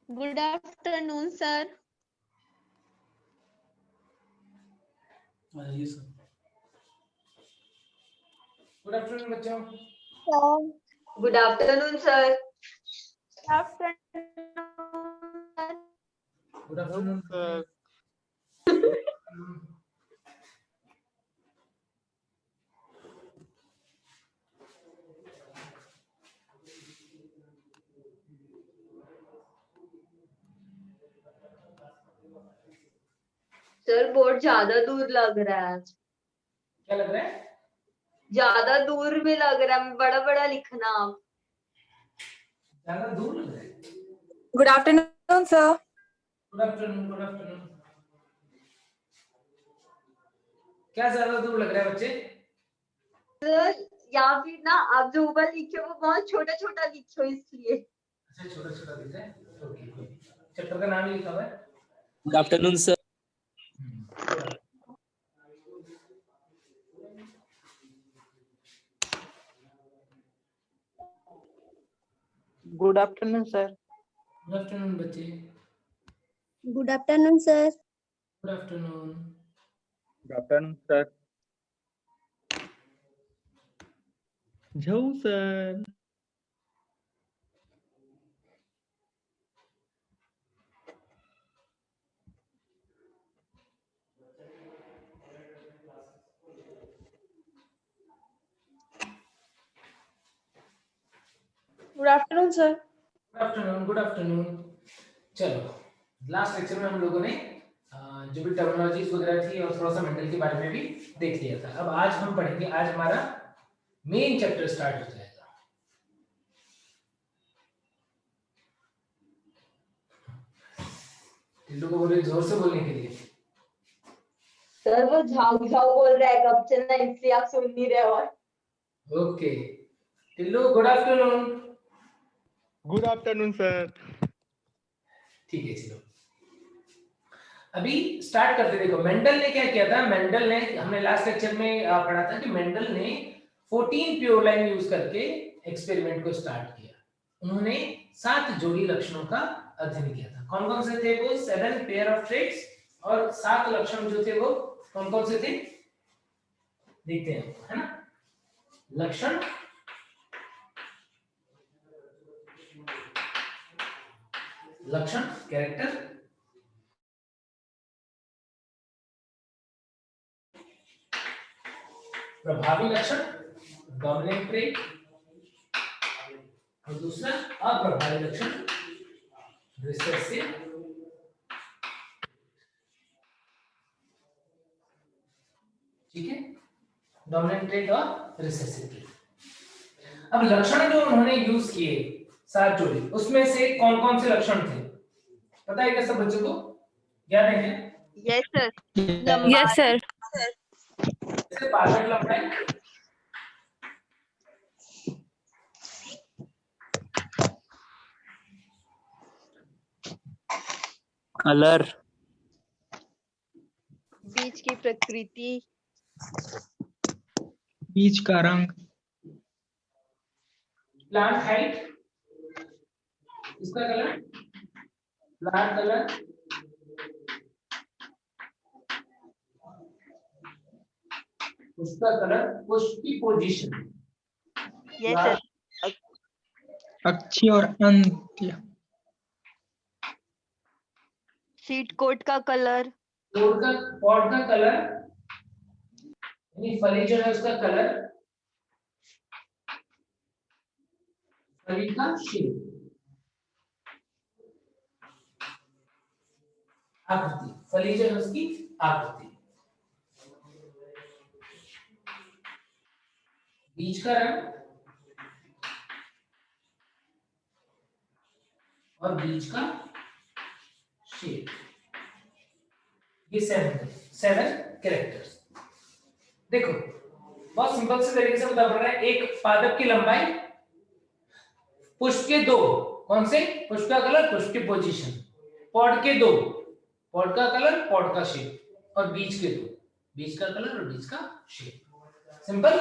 Good afternoon, sir. ये सब good afternoon बच्चों। Good afternoon, sir. Good afternoon, sir. Good afternoon sir. Sir board ज्यादा दूर लग रहा है। क्या लग रहा है? ज्यादा दूर भी लग रहा है, बड़ा बड़ा लिखना आप। ज्यादा दूर लग रहा है। Good afternoon, sir. Good afternoon, good afternoon. क्या ज्यादा दूर लग रहा है बच्चे? सर या फिर ना आप जो ऊपर लिखे हो वो बहुत छोटा छोटा लिखे हो इसलिए। अच्छा, छोटा छोटा दिख रहा है। ओके, कोई चैप्टर का नाम ही लिखा हुआ है। Good afternoon, sir. Good afternoon, sir. Good afternoon बच्चे। Good afternoon, sir. Good afternoon. Good afternoon, sir. Joe, sir. Good afternoon, sir. Good afternoon, good afternoon. चलो, लास्ट लेक्चर में हम लोगों ने जो भी टर्मिनोलॉजीज वगैरह थी और थोड़ा सा मेंडल के बारे में भी देख लिया था। अब आज हम पढ़ेंगे, आज हमारा मेन चैप्टर स्टार्ट हो जाएगा। टिल्लू को बोले जोर से बोलने के लिए। सर वो झाऊ झाऊ बोल रहा है कब से ना, इसलिए आप सुन नहीं रहे हो। Okay Tillu, good afternoon. Good afternoon, sir. ठीक है, चलो अभी स्टार्ट करते। देखो मेंडल ने क्या किया था। मेंडल ने, हमने लास्ट लेक्चर में पढ़ा था कि मेंडल ने 14 प्योर लाइन यूज करके एक्सपेरिमेंट को स्टार्ट किया। उन्होंने 7 जोड़ी लक्षणों का अध्ययन किया था। कौन कौन से थे वो? 7 पेयर ऑफ ट्रेट्स, और 7 लक्षण जो थे वो कौन कौन से थे देखते हैं, है ना। लक्षण, लक्षण कैरेक्टर, प्रभावी लक्षण डोमिनेंट ट्रेट, और दूसरा अप्रभावी लक्षण रिसेसिव। ठीक है, डोमिनेंट ट्रेट और रिसेसिव ट्रेट। अब लक्षण जो उन्होंने यूज किए 7 जोड़ी, उसमें से कौन कौन से लक्षण थे पता है क्या सब बच्चों को? याद है क्या? Yes, sir. Yes, sir. जैसे पादप लंबाई, Color, बीज की प्रकृति, बीज का रंग, प्लांट हाइट, इसका कलर, प्लांट कलर, उसका कलर, उसकी पोजीशन। yes, sir. अक्षीय और अंत्य, सीड कोट का कलर, पॉट का कलर, यानी फली जो है उसका कलर, फली का शेप, आकृति, फली जो है उसकी आकृति, बीज का रंग और बीज का शेप। ये 7 कैरेक्टर्स। देखो बहुत सिंपल से तरीके से बता रहा है। एक पादप की लंबाई, पुष्प के 2, कौन से? पुष्प का कलर, पुष्प की पोजीशन, पॉड के 2, पॉड का कलर, पॉड का शेप, और बीज के 2, बीज का कलर और बीज का शेप। सिंपल।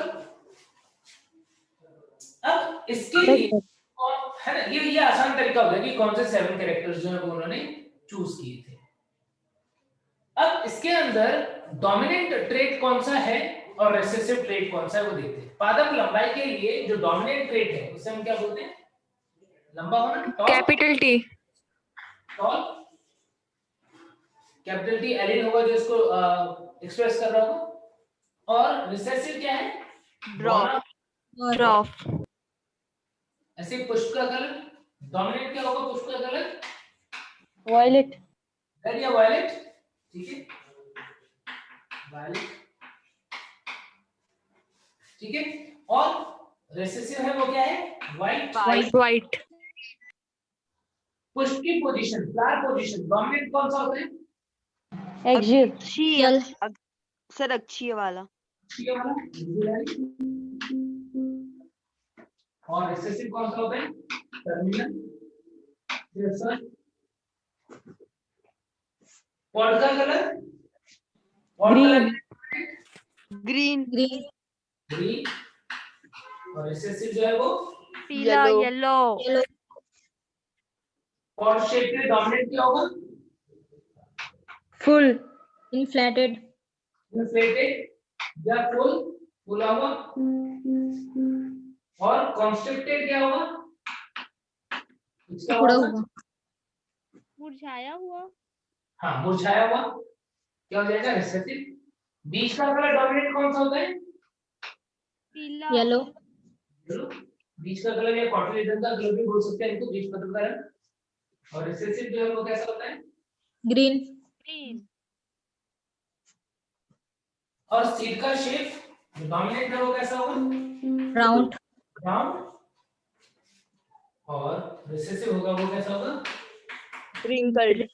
अब इसके लिए और है ना, ये आसान तरीका हो गया कि कौन से 7 कैरेक्टर्स जो है वो उन्होंने चूज किए थे। अब इसके अंदर डोमिनेंट ट्रेट कौन सा है और रिसेसिव ट्रेट कौन सा है वो देखते हैं। पादप लंबाई के लिए जो डोमिनेंट ट्रेट है उसे हम क्या बोलते हैं? लंबा होना, tall, capital T. Tall, capital T allele होगा जो इसको एक्सप्रेस कर रहा होगा। और रिसेसिव क्या है? Drop, drop. ऐसे पुष्प का कलर, डोमिनेंट क्या होगा पुष्प का कलर? वॉयलेट। रेड या वायलेट, ठीक है, वायलेट, ठीक है। और रिसेसिव है वो क्या है? व्हाइट। व्हाइट। पुष्प की पोजीशन, फ्लावर पोजीशन, डोमिनेंट कौन सा होता है? एक्सियल। अक्षीय, सर अक्षीय वाला। ये वाला, और रिसेसिव कौन सा होता है? टर्मिनल। पॉड का कलर, ग्रीन, ग्रीन। और रिसेसिव जो है वो पीला, येलो, पॉड शेप के डोमिनेंट क्या होगा? फुल। इन्फ्लेटेड। इन्फ्लेटेड या फुल, फुला हुआ। और कॉन्स्ट्रिक्टेड क्या होगा? इसका उड़ा होगा हुआ। मुरझाया हुआ, हाँ, मुरझाया हुआ क्या हो जाएगा? रिसेसिव। बीच का कलर डोमिनेंट कौन सा होता है? पीला, येलो। बीच का कलर या कॉन्टिनेंटल का कलर भी बोल सकते हैं इनको, बीच पत्र का रंग। और रिसेसिव जो है वो कैसा होता है? ग्रीन। ग्रीन, और सीड का शेप जो डोमिनेंट है वो कैसा होगा? राउंड। राउंड। और रिसेसिव होगा वो कैसा होगा? रिंकल्ड,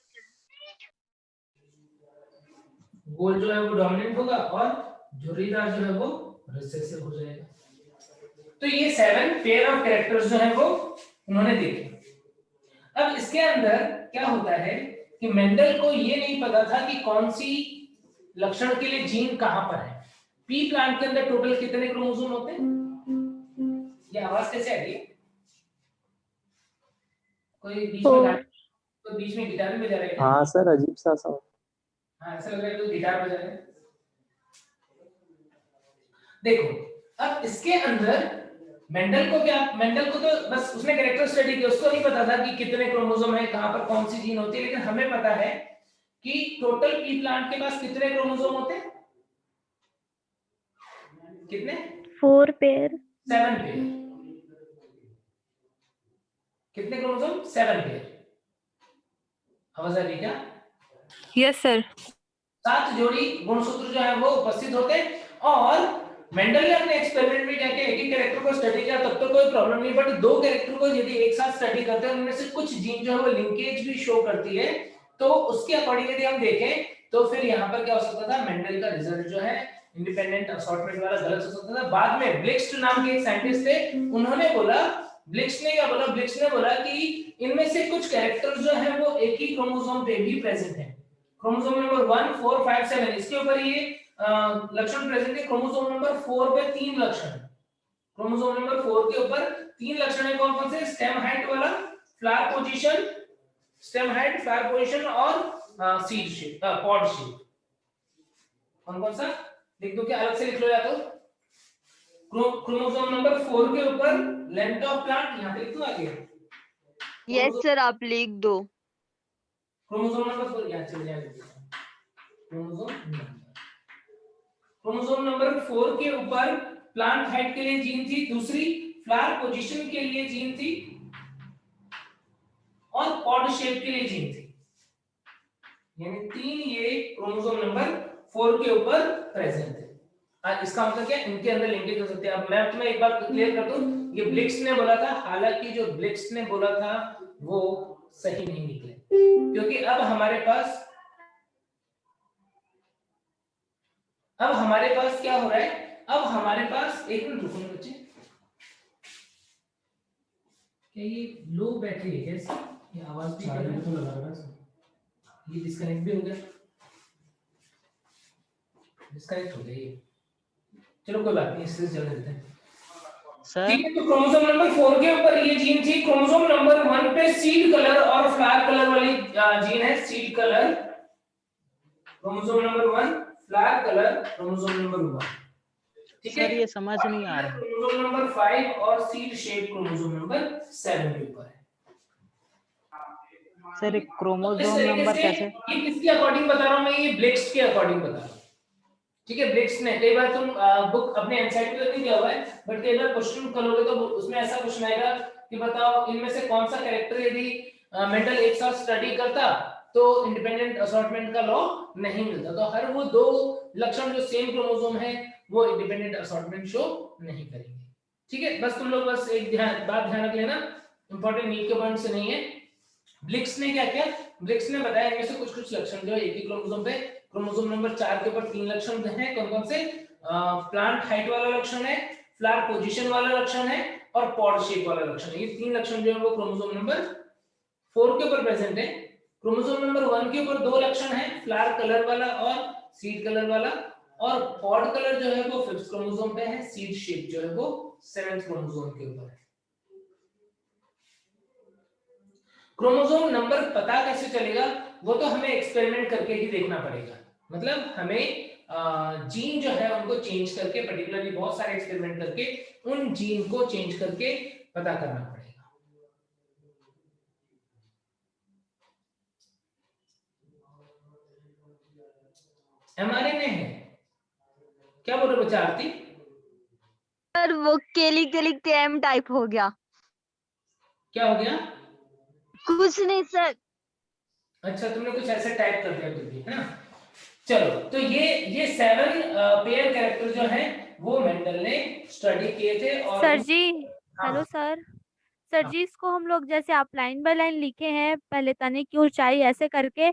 गोल जो है वो डोमिनेंट होगा और झुर्रीदार जो है वो रिसेसिव हो जाएगा। तो ये 7 पेयर ऑफ कैरेक्टर्स जो है वो उन्होंने देखे। अब इसके अंदर क्या होता है कि मेंडल को ये नहीं पता था कि कौन सी लक्षण के लिए जीन कहां पर है। पी प्लांट के अंदर टोटल कितने क्रोमोसोम होते हैं? ये आवाज कैसे आ रही है? कोई बीच में गिटार भी बजा रहा है क्या? हाँ सर, अजीब सा सा। हाँ, ऐसा लग रहा है कोई गिटार बजा रहा है। देखो अब इसके अंदर मेंडल को तो बस उसने कैरेक्टर स्टडी किया, उसको नहीं पता था कि कितने क्रोमोसोम है, कहां पर कौन सी जीन होती है। लेकिन हमें पता है कि टोटल पी प्लांट के पास कितने क्रोमोसोम होते हैं? कितने? 4 पेयर। 7 पेयर। कितने क्रोमोसोम? 7 पेयर। आवाज आ रही क्या? Yes sir. 7 जोड़ी गुणसूत्र जो है वो उपस्थित होते हैं। और मेंडल ने अपने एक्सपेरिमेंट में क्या किया, एक कैरेक्टर को स्टडी किया तब तो कोई प्रॉब्लम नहीं, बट 2 कैरेक्टर को यदि एक साथ स्टडी करते हैं उनमें से कुछ जीन जो है वो लिंकेज भी शो करती है, तो उसके अकॉर्डिंग यदि हम देखें तो फिर यहाँ पर क्या हो सकता था, मेंडल का रिजल्ट जो है इंडिपेंडेंट असॉर्टमेंट वाला गलत हो सकता था। बाद में ब्लिक्स्ट नाम के एक साइंटिस्ट थे, उन्होंने बोला, ब्लिक्स्ट ने बोला कि इनमें से कुछ कैरेक्टर जो है वो एक ही क्रोमोसोम पे भी प्रेजेंट है। क्रोमोसोम नंबर 1, 4, 5, 7 इसके ऊपर ये लक्षण प्रेजेंट है। क्रोमोसोम नंबर 4 पे 3 लक्षण है। क्रोमोसोम नंबर 4 के ऊपर 3 लक्षण है। कौन कौन से? स्टेम हाइट वाला, flower position, stem height, flower position और सीड शेप, पॉड शेप। कौन कौन सा लिख दो क्या? अलग से लिख लो या तो क्रोमोसोम नंबर 4 के ऊपर लेंथ ऑफ प्लांट यहां पे लिख दो आगे। यस सर आप लिख दो। क्रोमोसोम नंबर 4 यहां चल जाएगा। क्रोमोसोम नंबर 4 के ऊपर प्लांट हाइट के लिए जीन थी, दूसरी फ्लावर पोजीशन के लिए जीन थी और पॉड शेप के लिए जीन थी। यानी 3 ये क्रोमोसोम नंबर 4 के ऊपर प्रेजेंट है। इसका मतलब क्या, इनके अंदर लिंकेज हो सकते हैं। अब मैं तुम्हें एक बात क्लियर कर दूं, ये ब्लिक्स ने बोला था, हालांकि जो ब्लिक्स ने बोला था वो सही नहीं निकले, क्योंकि अब हमारे पास क्या हो रहा है, अब हमारे पास एक मिनट रुको बच्चे, क्या ये लो बैटरी है कैसे? ये आवाज भी तो लगा रहा है, ये डिस्कनेक्ट भी हो गया, डिस्कनेक्ट हो गया ये। चलो कोई बात नहीं, इससे चलने देते हैं। सर ठीक है, तो क्रोमोसोम नंबर 4 के ऊपर ये जीन थी। क्रोमोसोम नंबर 1 पे सीड कलर और फ्लावर कलर वाली जीन है, seed colour. Chromosome number 1 flower colour, chromosome number 1, ठीक है। सर ये समझ नहीं आ रहा है। क्रोमोसोम नंबर 5 और सीड शेप क्रोमोसोम नंबर 7 के ऊपर है। सर एक तो इस क्रोमोसोम तरीके नंबर से कैसे? ये किसके अकॉर्डिंग बता रहा हूं मैं, ये ब्लिक्स के अकॉर्डिंग बता रहा हूं, ठीक है। ब्लिक्स ने कई बार तुम बुक अपने एनसीईआरटी में नहीं दिया हुआ है, बट कई बार क्वेश्चन करोगे तो उसमें ऐसा क्वेश्चन आएगा कि बताओ इनमें से कौन सा कैरेक्टर यदि मेंडल एक साथ स्टडी करता तो इंडिपेंडेंट असॉर्टमेंट का लॉ नहीं मिलता। तो हर वो दो लक्षण जो सेम क्रोमोसोम है वो इंडिपेंडेंट असॉर्टमेंट शो नहीं करेंगे, ठीक है। बस तुम लोग बस एक बात ध्यान रख लेना, इंपॉर्टेंट नीड के पॉइंट से नहीं है। ब्लिक्स ने क्या किया, ब्लिक्स ने बताया इनमें से कुछ कुछ लक्षण जो एक ही क्रोमोसोम पे, क्रोमोसोम नंबर 4 के ऊपर 3 लक्षण हैं, कौन कौन से? प्लांट हाइट वाला लक्षण है, फ्लावर पोजीशन वाला लक्षण है और पॉड शेप वाला लक्षण है। ये 3 लक्षण जो है वो क्रोमोसोम नंबर 4 के ऊपर प्रेजेंट है। क्रोमोसोम नंबर 1 के ऊपर 2 लक्षण है, फ्लावर कलर वाला और सीड कलर वाला, और पॉड कलर जो है वो 5th क्रोमोसोम पे है, सीड शेप जो है वो 7th क्रोमोसोम के ऊपर है। क्रोमोसोम नंबर पता कैसे चलेगा, वो तो हमें एक्सपेरिमेंट करके ही देखना पड़ेगा। मतलब हमें जीन जो है उनको चेंज करके, पर्टिकुलरली बहुत सारे एक्सपेरिमेंट करके उन जीन को चेंज करके पता करना पड़ेगा। एमआरएनए है क्या बोल रहे बच्चा आरती? सर वो के लिखते एम टाइप हो गया। क्या हो गया? कुछ नहीं सर। अच्छा तुमने कुछ ऐसे टाइप कर दिया कुछ भी, है ना। चलो, तो ये 7 पेयर कैरेक्टर जो हैं वो मेंडल ने स्टडी किए थे। और सर जी, हाँ, हेलो सर। सर जी, इसको हम लोग जैसे आप लाइन बाय लाइन लिखे हैं, पहले तने की ऊंचाई ऐसे करके,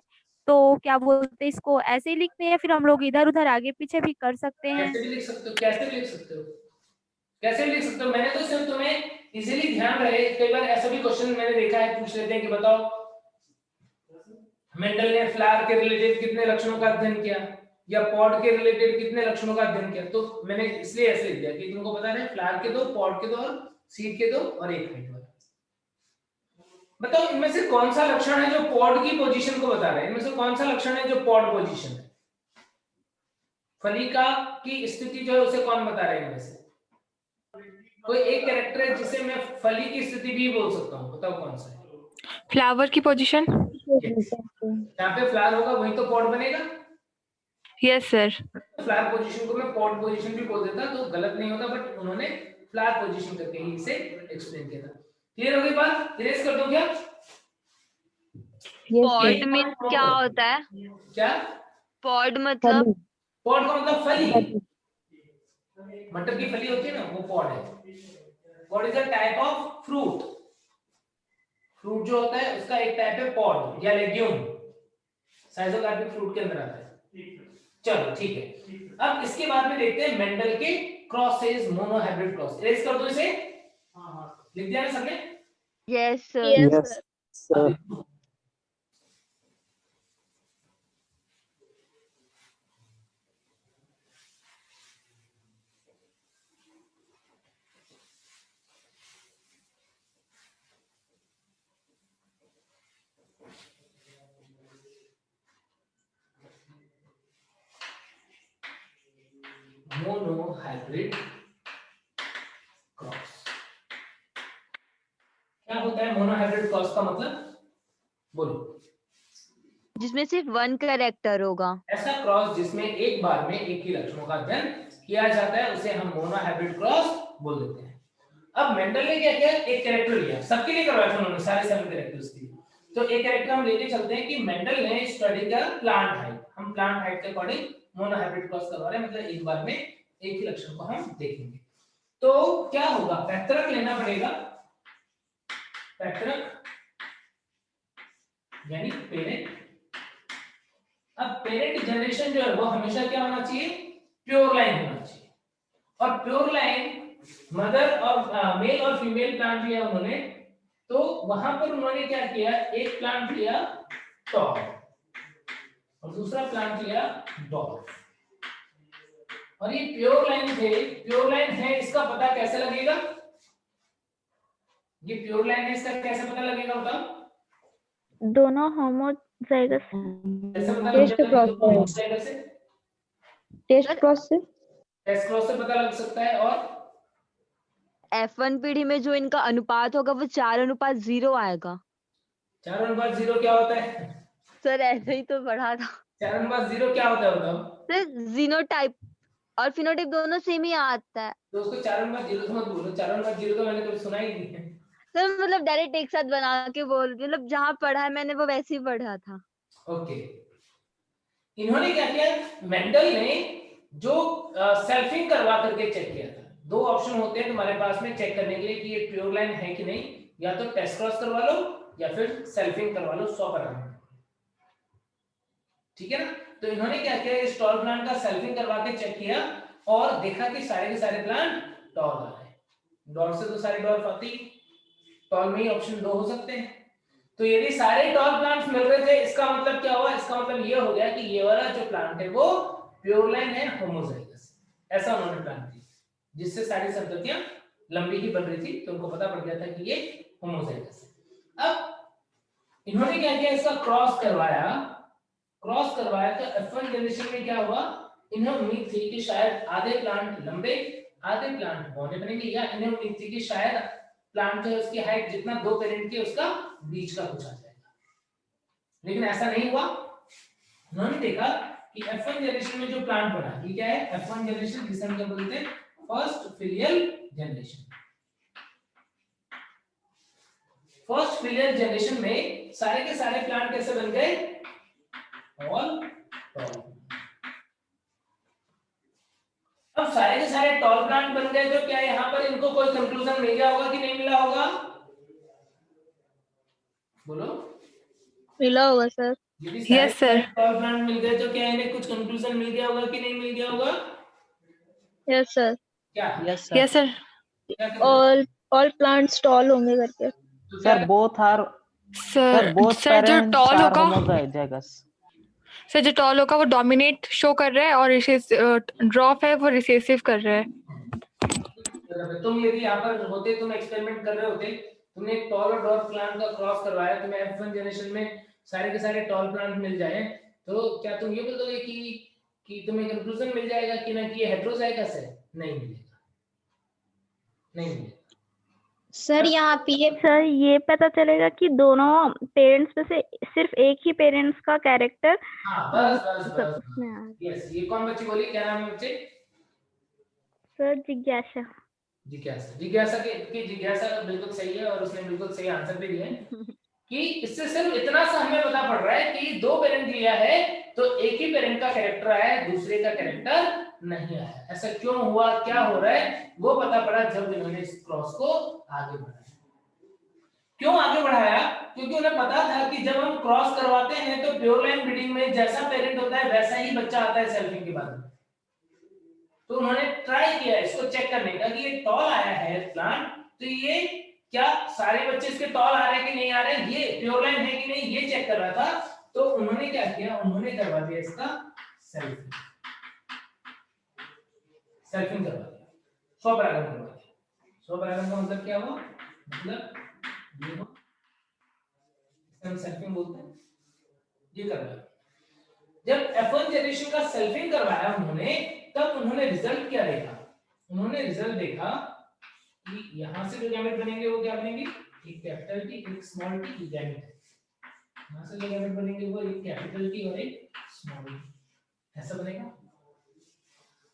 तो क्या बोलते हैं, इसको ऐसे ही लिखते हैं, फिर हम लोग इधर उधर आगे पीछे भी कर सकते हैं? कैसे भी लिख सकते हो, कैसे भी लिख सकते हो, कैसे भी लिख सकते हो। मैंने तो सिर्फ तुम्हें इजीली ध्यान रहे, कई बार ऐसा भी क्वेश्चन मैंने देखा है, पूछ लेते हैं कि बताओ मेंडल ने फ्लावर के रिलेटेड कितने लक्षणों का अध्ययन किया, या पॉड के रिलेटेड कितने लक्षणों का अध्ययन किया। तो मैंने इसलिए ऐसे लिख दिया कि तुमको पता है फ्लावर के 2, पॉड के 2 और सीड के 2 और एक हाइट वाला। बताओ इनमें से कौन सा लक्षण है जो पॉड की पोजीशन को बता रहा है, इनमें से कौन सा लक्षण है जो पॉड पोजीशन है, फलिका की स्थिति जो है उसे कौन बता रहा है इनमें से? कोई एक कैरेक्टर है जिसे मैं फली की स्थिति भी बोल सकता हूँ, बताओ कौन सा है? फ्लावर की पोजीशन। यहाँ पे फ्लावर होगा वही तो पॉड बनेगा। Yes sir. फ्लावर पोजीशन को मैं पॉड पोजीशन भी बोल देता तो गलत नहीं होता, बट उन्होंने फ्लावर पोजीशन करके ही इसे एक्सप्लेन किया था। क्लियर हो गई बात? इरेज कर दूं क्या? पॉड मीन्स क्या होता है? क्या पॉड मतलब? पॉड का मतलब फली, मटर की फली होती है ना, वो पॉड है। Pod is a type of fruit. Fruit जो होता है उसका एक टाइप है पॉड या लेग्यूम, साइजोकार्पिक फ्रूट के अंदर आता है। चलो ठीक है, अब इसके बाद में देखते हैं मेंडल के क्रॉसेस, मोनोहाइब्रिड क्रॉस। इरेज कर दो इसे। लिख दिया ना सबने? Yes sir. Yes sir. Monohybrid cross क्या होता है? मोनोहाइब्रिड क्रॉस का मतलब बोलो। जिसमें सिर्फ वन कैरेक्टर होगा। ऐसा क्रॉस जिसमें एक बार में एक ही लक्षणों का अध्ययन किया जाता है उसे हम मोनोहाइब्रिड क्रॉस बोल देते हैं। अब मेंडल ने क्या किया, एक कैरेक्टर लिया, सबके लिए करवाया था उन्होंने, सारे 7 कैरेक्टर्स के लिए। तो एक कैरेक्टर हम लेके चलते हैं कि मेंडल ने स्टडी किया प्लांट हाइट, हम प्लांट हाइट के अकॉर्डिंग मोनोहाइब्रिड क्रॉस करवा रहे हैं, मतलब एक बार में एक ही लक्षण को हम देखेंगे। तो क्या होगा, पैतृक लेना पड़ेगा, पैतृक यानी पेरेंट। अब पेरेंट जनरेशन जो है वो हमेशा क्या होना चाहिए, प्योर लाइन होना चाहिए। और प्योर लाइन मदर और मेल और फीमेल प्लांट लिया उन्होंने, तो वहां पर उन्होंने क्या किया, एक प्लांट लिया टॉप और दूसरा प्लांट लिया डॉर्फ, और ये प्योर लाइन थे। प्योर लाइन है इसका पता कैसे लगेगा, ये प्योर लाइन है, इसका कैसे पता लगेगा बताओ? दोनों होमोजाइगस कैसे पता टेस्ट लगेगा कि दोनों क्रॉस होमोजाइगस है? टेस्ट क्रॉस से टेस्ट क्रॉस से पता लग सकता है। और F1 पीढ़ी में जो इनका अनुपात होगा वो 4:0 आएगा। 4:0 क्या होता है? सर ऐसे ही तो पढ़ा था 4:0 क्या होता है बताओ? सर। जीनोटाइप और फिनोटाइप दोनों सेम ही आता है तो उसको 4:0 तो मत बोलो, 4:0 तो मैंने कभी सुना ही नहीं है। सर। मतलब डायरेक्ट एक साथ बना के बोल, मतलब जहाँ पढ़ा है मैंने वो वैसे ही पढ़ा था। ओके, इन्होंने क्या किया, मेंडल ने जो सेल्फिंग करवा करके चेक किया था। दो ऑप्शन होते हैं तुम्हारे पास में चेक करने के लिए कि ये प्योर लाइन है कि नहीं, या तो टेस्ट क्रॉस करवा लो या फिर सेल्फिंग करवा लो 100%। ठीक है ना? तो इन्होंने क्या किया, इस टॉल प्लांट का सेल्फिंग करवा के चेक किया और देखा कि सारे के सारे प्लांट टॉल आ रहे हैं। डॉट से तो सारे डॉल्फ आती, टॉल में ही ऑप्शन 2 हो सकते हैं। तो यदि सारे टॉल प्लांट्स मिल रहे थे, इसका मतलब क्या हुआ? इसका मतलब ये हो गया कि ये वाला जो प्लांट है वो प्योर लाइन है, होमोजाइगस। ऐसा उन्होंने प्लान किया जिससे सारी संततियां लंबी ही बन रही थी, तो उनको पता पड़ गया था कि ये होमोजाइगस है। अब इन्होंने क्या किया, इसका क्रॉस करवाया तो F1 जनरेशन में क्या हुआ, इन्हें उम्मीद थी कि शायद आधे प्लांट लंबे आधे प्लांट बौने बनेंगे, या इन्हें उम्मीद थी कि शायद प्लांट जो है उसकी हाइट जितना 2 पेरेंट की उसका बीच का कुछ आ जाएगा। लेकिन ऐसा नहीं हुआ। उन्होंने देखा कि F1 जनरेशन में जो प्लांट बना, ये क्या है, F1 जनरेशन, जिसे हम क्या बोलते हैं, first filial generation. First filial generation में सारे के सारे प्लांट कैसे बन गए, ऑल टॉल। अब सारे के सारे टॉल प्लांट बन गए, तो क्या यहां पर इनको कोई कंक्लूजन मिल गया होगा कि नहीं मिला होगा? बोलो, मिला होगा सर। यदि सारे Yes, sir. टॉल प्लांट मिल गए तो क्या इन्हें कुछ कंक्लूजन मिल गया होगा कि नहीं मिल गया होगा? Yes sir. क्या यस सर। Yes, sir. क्या कहते हो? ऑल प्लांट्स टॉल होंगे करके। तो क्या sir both are sir both sir जो पेरेंट्स टॉल आर होगा होमोजाइगस। सर जो टॉल होगा वो डोमिनेट शो कर रहा है और ड्रॉप है वो रिसेसिव कर रहा है। तुम यदि यहाँ पर होते, तुम एक्सपेरिमेंट कर रहे होते, तुमने एक टॉल और डॉर्फ प्लांट का क्रॉस करवाया, तुम्हें F1 जनरेशन में सारे के सारे टॉल प्लांट मिल जाए, तो क्या तुम ये बोलोगे कि तुम्हें कंक्लूजन मिल जाएगा कि ना कि ये हेटेरोजाइगस है? नहीं मिलेगा, नहीं मिलेगा। सर यहाँ पे सर ये पता चलेगा कि दोनों पेरेंट्स में से सिर्फ एक ही पेरेंट्स का कैरेक्टर हाँ बस बस सब बस, उसमें आ यस। ये कौन बच्ची बोली, क्या नाम है बच्चे? सर जिज्ञासा। जिज्ञासा की जिज्ञासा बिल्कुल सही है और उसने बिल्कुल सही आंसर भी दिया है कि इससे सिर्फ इतना सा हमें पता पड़ रहा है कि 2 पेरेंट लिया है तो एक ही पेरेंट का कैरेक्टर आया है, दूसरे का कैरेक्टर नहीं आया। ऐसा क्यों हुआ, क्या हो रहा है, वो पता पड़ा जब इन्होंने इस क्रॉस को आगे बढ़ाया। क्यों आगे बढ़ाया? क्योंकि उन्हें पता था कि जब हम क्रॉस करवाते हैं तो प्योर लाइन ब्रीडिंग में जैसा पेरेंट होता है वैसा ही बच्चा आता है सेल्फिंग के बाद। तो उन्होंने ट्राई किया इसको चेक करने का कि ये टॉल आया है प्लांट, तो ये क्या सारे बच्चे इसके टॉल आ रहे हैं कि नहीं आ रहे हैं, ये प्योर लाइन है कि नहीं, ये चेक कर रहा था। तो उन्होंने क्या किया, उन्होंने करवा दिया इसका सेल्फिंग करवा दिया, स्वपरागण करवा दिया। स्वपरागण का मतलब क्या हुआ, मतलब ये हो, हम सेल्फिंग बोलते हैं, ये करवाया। जब F1 जनरेशन का सेल्फिंग करवाया उन्होंने, तब उन्होंने रिजल्ट क्या देखा, उन्होंने रिजल्ट देखा कि यहां से जो गैमेट बनेंगे वो क्या बनेंगे, एक कैपिटल टी एक स्मॉल टी गैमेट है। यहां से जो गैमेट बनेंगे वो एक कैपिटल टी और एक स्मॉल टी, ऐसा बनेगा।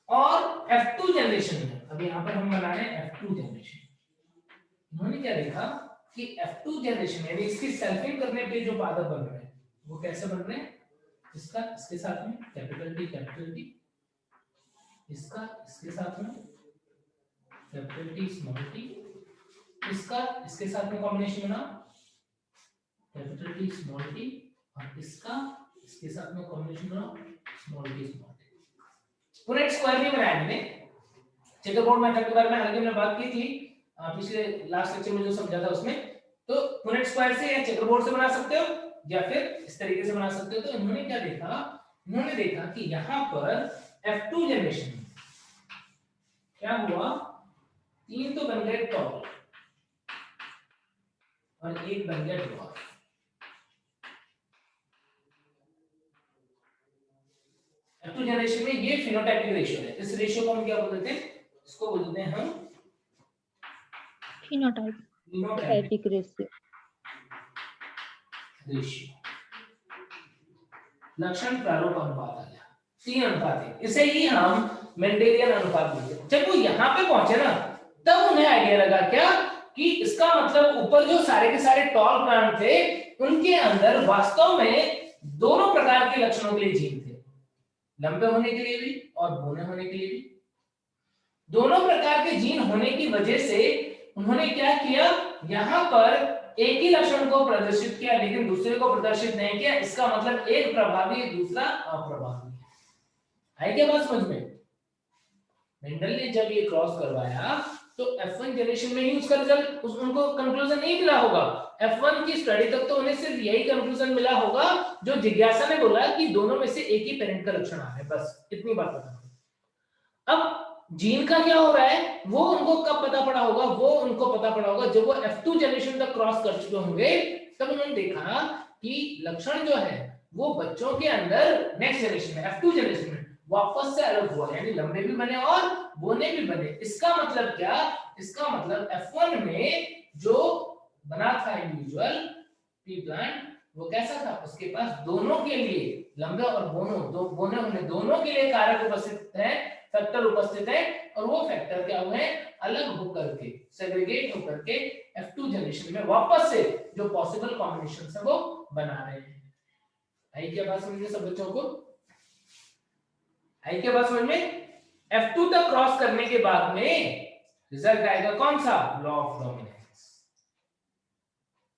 और F2 जनरेशन में, अब यहां पर हम बना रहे हैं F2 जनरेशन, उन्होंने क्या देखा कि F2 जनरेशन यानी इसकी सेल्फिंग करने पे जो पादप बन रहे हैं वो कैसे बन रहे हैं, इसका इसके साथ में कैपिटल टी, इसका इसके साथ में कैपिटल टी स्मॉल टी, इसका इसके साथ में कॉम्बिनेशन बना कैपिटल टी स्मॉल टी, और इसका इसके साथ में कॉम्बिनेशन बना स्मॉल टी। पूरा एक स्क्वायर भी बनाया मैंने, चेकरबोर्ड मेथड के बारे में आगे मैंने बात की थी पिछले लास्ट लेक्चर में जो समझा था उसमें। तो पूरे स्क्वायर से या चेकरबोर्ड से बना सकते हो या फिर इस तरीके से बना सकते हो। तो इन्होंने क्या देखा, इन्होंने देखा कि यहां पर F2 जनरेशन में क्या हुआ, 3 तो बन गए टॉल, और एक बन गया ड्वार्फ। F2 जनरेशन में ये फिनोटाइपिक रेशियो है। इस रेशियो को हम क्या बोलते हैं? इसको बोलते हैं हम फिनोटाइप। Phenotypic ratio. लक्षण प्रारूप अनुपात आ गया, 3 अनुपात है। इसे ही हम मेंडेलियन अनुपात बोलते हैं। जब वो यहाँ पे पहुंचे ना, तब उन्हें आइडिया लगा क्या कि इसका मतलब ऊपर जो सारे के सारे टॉल प्लांट थे, उनके अंदर वास्तव में दोनों प्रकार के लक्षणों के लिए जीन थे, लंबे होने के लिए भी और बौने होने के लिए भी। दोनों प्रकार के जीन होने की वजह से उन्होंने क्या किया, यहाँ पर एक ही लक्षण को प्रदर्शित किया लेकिन दूसरे को प्रदर्शित नहीं किया। इसका मतलब एक प्रभावी दूसरा अप्रभावी है। क्या बात समझ में? मेंडल ने जब ये क्रॉस करवाया तो F1 जनरेशन में ही उसका रिजल्ट उनको कंक्लूजन नहीं मिला होगा। F1 की स्टडी तक तो उन्हें सिर्फ यही कंक्लूजन मिला होगा जो जिज्ञासा ने बोला कि दोनों में से एक ही पेरेंट का लक्षण आ रहा है, बस इतनी बात पता। अब जीन का क्या हो रहा है वो उनको कब पता पड़ा होगा? वो उनको पता पड़ा होगा जब वो F2 जनरेशन तक क्रॉस कर चुके होंगे। तब उन्होंने देखा कि लक्षण जो है वो बच्चों के अंदर नेक्स्ट जनरेशन में F2 जनरेशन में वापस से अलग हुआ, यानी लंबे भी बने और बोने भी बने। इसका मतलब क्या? इसका मतलब F1 में जो बना था इंडिविजुअल पी प्लांट वो कैसा था? उसके पास दोनों के लिए लंबे और बोने होने दोनों के लिए कारक उपस्थित है, फैक्टर उपस्थित है, और वो फैक्टर क्या हुए अलग होकर के सेग्रीगेट होकर के F2 जनरेशन में वापस से जो पॉसिबल कॉम्बिनेशंस है वो बना रहे हैं। आई क्या बात समझ में सब बच्चों को? आई क्या बात समझ में? F2 तक क्रॉस करने के बाद में रिजल्ट आएगा कौन सा? Law of dominance.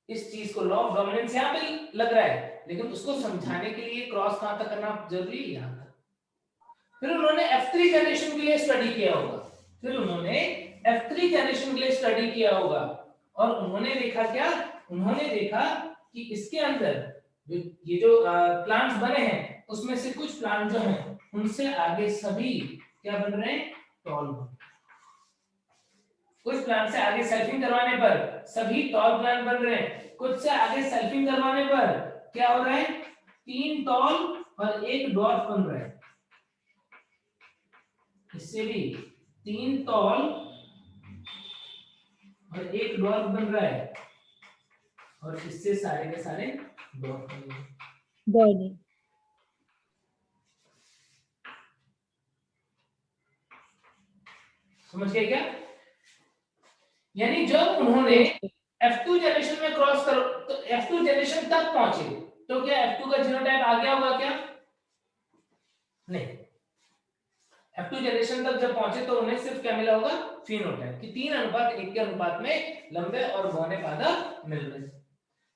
इस चीज को लॉ ऑफ डोमिनेंस यहां पे लग रहा है, लेकिन उसको समझाने के लिए क्रॉस कहां तक करना जरूरी है? यहां तक। फिर उन्होंने F3 जनरेशन के लिए स्टडी किया होगा, और उन्होंने देखा क्या? उन्होंने देखा कि इसके अंदर ये जो प्लांट्स बने हैं उसमें से कुछ प्लांट जो हैं उनसे आगे सभी क्या बन रहे हैं? टॉल। कुछ प्लांट से आगे सेल्फिंग करवाने पर सभी टॉल प्लांट बन रहे हैं, कुछ से आगे सेल्फिंग करवाने पर क्या हो रहा है? 3 टॉल और 1 ड्वार्फ बन रहा है। इससे भी 3 टॉल और 1 ड्वार्फ बन रहा है, और इससे सारे के सारे ड्वार्फ बन रहे हैं। समझ गए क्या? यानी जब उन्होंने F2 जनरेशन में क्रॉस कर तो F2 जनरेशन तक पहुंचे तो क्या F2 का जीनोटाइप आ गया होगा क्या? नहीं। F2 जनरेशन तक जब पहुंचे तो उन्हें सिर्फ क्या मिला होगा? फिनोटाइप कि 3:1 के अनुपात में लंबे और बौने पादप मिल रहे हैं।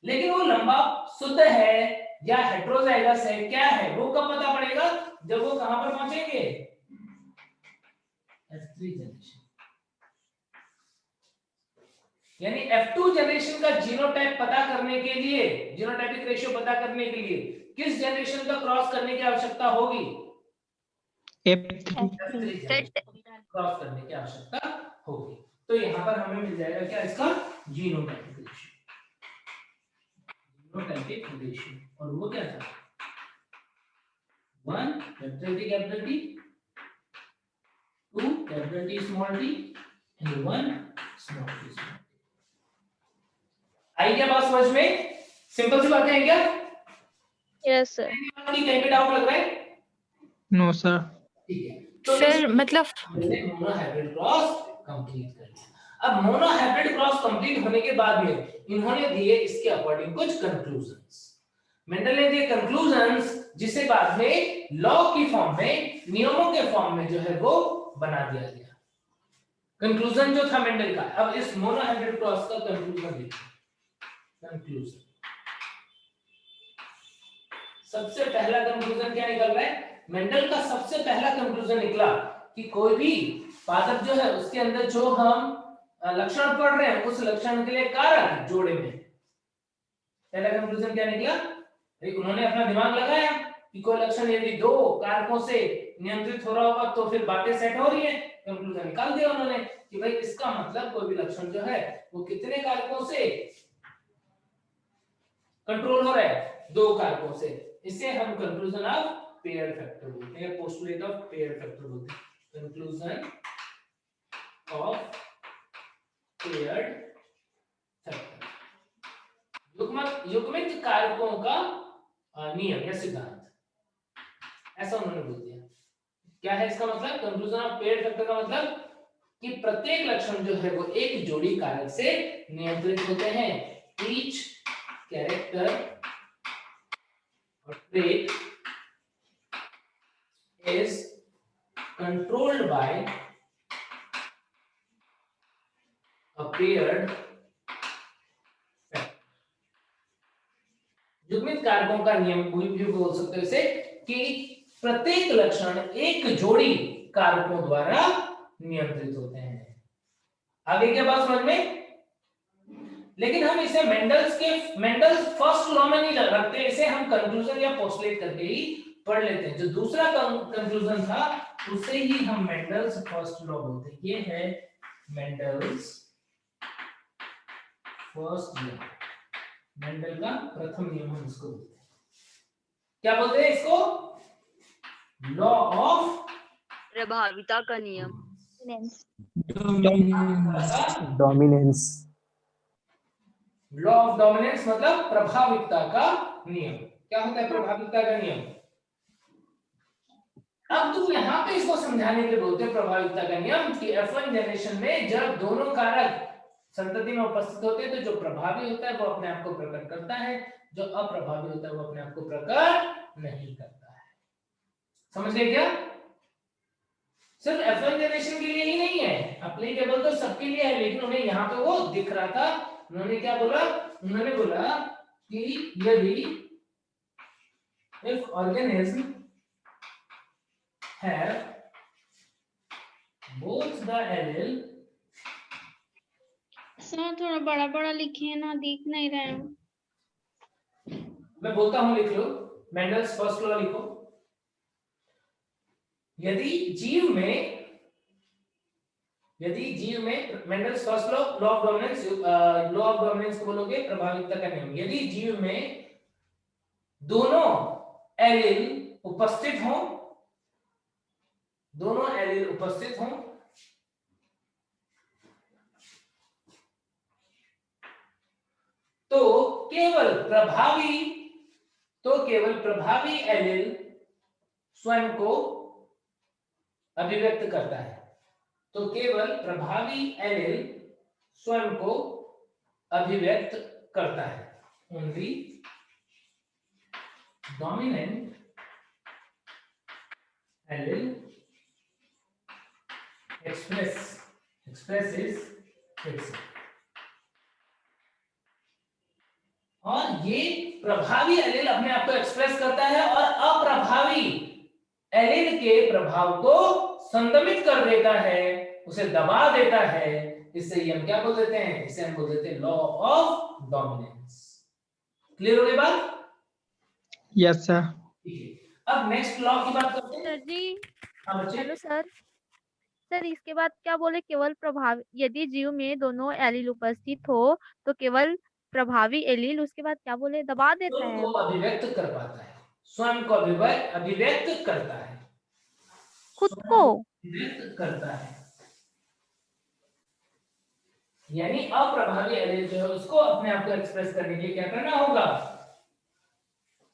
लेकिन वो लंबा शुद्ध है या हेटेरोजाइगस है, क्या है, वो कब पता पड़ेगा? जब वो कहां पर पहुंचेंगे? F3 generation. यानी F2 जनरेशन का जीनोटाइप पता करने के लिए, जीनोटाइपिक रेशियो पता करने के लिए किस जनरेशन का क्रॉस करने की आवश्यकता होगी? F3 क्रॉस करने की आवश्यकता होगी। तो यहां पर हमें मिल जाएगा क्या? इसका जीनोटाइपिक रेशियो। जीनोटाइपिक रेशियो, और वो क्या था? 1 capital T, 2 capital T small t and 1 small t small. आई क्या बात समझ में? सिंपल सी बातें हैं क्या? Yes sir. कहीं पे डाउट लग रहा है? No sir. ठीक है, तो सर मतलब मोनोहाइब्रिड क्रॉस कंप्लीट कर लिया। अब मोनोहाइब्रिड क्रॉस कंप्लीट होने के बाद में इन्होंने दिए इसके अकॉर्डिंग कुछ कंक्लूजन्स। मेंडल ने दिए कंक्लूजन्स जिसे बाद में लॉ की फॉर्म में, नियमों के फॉर्म में जो है वो बना दिया गया। कंक्लूजन जो था मेंडल का, अब इस मोनोहाइब्रिड क्रॉस का कंक्लूजन देखिए। कंक्लूजन, सबसे पहला कंक्लूजन क्या निकल रहा है? मेंडल का सबसे पहला कंक्लूजन निकला कि कोई भी पादप जो है उसके अंदर जो हम लक्षण पढ़ रहे हैं उस लक्षण के लिए कारक जोड़े में। पहला कंक्लूजन क्या निकला? उन्होंने अपना दिमाग लगाया कि कोई लक्षण यदि 2 कारकों से नियंत्रित हो रहा होगा तो फिर बातें सेट हो रही है। कंक्लूजन निकाल दिया उन्होंने कि भाई इसका मतलब कोई भी लक्षण जो है वो कितने कारकों से कंट्रोल हो रहा है दो कारकों से, इसे हम कंक्लूजन ऑफ पेयर फैक्टर बोलते हैं, पोस्टुलेट ऑफ पेयर फैक्टर बोलते हैं, कंक्लूजन ऑफ पेयर्ड फैक्टर, युग्मित कारकों का नियम या सिद्धांत, ऐसा उन्होंने बोल दिया। क्या है इसका मतलब? कंक्लूजन ऑफ पेयर्ड फैक्टर का मतलब कि प्रत्येक लक्षण जो है वो एक जोड़ी कारक से नियंत्रित होते हैं। ईच कैरेक्टर और trait is controlled by a paired factor। युग्मित कारकों का नियम भी बोल सकते हो इसे कि प्रत्येक लक्षण एक जोड़ी कारकों द्वारा नियंत्रित होते हैं। आगे क्या बात समझ में? लेकिन हम इसे मेंडल्स फर्स्ट लॉ में नहीं रखते, इसे हम कंक्लूजन या पोस्टुलेट करके ही पढ़ लेते हैं। जो दूसरा कंक्लूजन था उसे ही हम मेंडल्स फर्स्ट लॉ बोलते हैं। ये है मेंडल्स फर्स्ट लॉ, मेंडल का प्रथम नियम हम इसको बोलते हैं। क्या बोलते हैं इसको? लॉ ऑफ प्रभाविता का नियम, डोमिनेंस। लॉ ऑफ डोमिनेंस मतलब प्रभाविता का नियम। क्या होता है प्रभाविता का नियम? अब तुम यहाँ पे इसको समझाने के लिए बोलते हैं प्रभाविता का नियम कि F1 जनरेशन में जब दोनों कारक संतति में उपस्थित होते हैं तो जो प्रभावी होता है वो अपने आप को प्रकट करता है, जो अप्रभावी होता है वो अपने आप को प्रकट नहीं करता है। समझ गए क्या? सिर्फ F1 जनरेशन के लिए ही नहीं है, एप्लीकेबल तो सबके लिए है, लेकिन उन्हें यहाँ पे वो दिख रहा था। उन्होंने क्या बोला? उन्होंने बोला कि यदि if organism have both the allele, sir थोड़ा बड़ा बड़ा लिखिए ना, दिख नहीं रहा है। मैं बोलता हूं लिख लो, मेंडल्स फर्स्ट लॉ लिखो। यदि जीव में Mendel's first law of dominance को बोलोगे प्रभाविता का नियम। यदि जीव में दोनों एलील उपस्थित हों, तो केवल प्रभावी एलील स्वयं को अभिव्यक्त करता है। तो केवल प्रभावी एलील स्वयं को अभिव्यक्त करता है। Only dominant allele expresses itself। और ये प्रभावी एलील अपने आप को एक्सप्रेस करता है और अप्रभावी एलील के प्रभाव को संदमित कर देता है, उसे दबा देता है। इससे हम क्या बोल देते हैं? इसे हम बोल देते हैं लॉ ऑफ डोमिनेंस। क्लियर हो गई बात? Yes sir. ठीक है, अब नेक्स्ट लॉ की बात करते हैं। सर जी, हाँ बच्चे। हेलो सर इसके बाद क्या बोले? केवल प्रभावी, यदि जीव में दोनों एलील उपस्थित हो तो केवल प्रभावी एलील, उसके बाद क्या बोले? दबा देता है, को अभिव्यक्त कर पाता है, स्वयं को अभिव्यक्त करता है, खुद को अभिव्यक्त करता है। यानी अप्रभावी एलील जो है उसको अपने आप को एक्सप्रेस करने के लिए क्या करना होगा?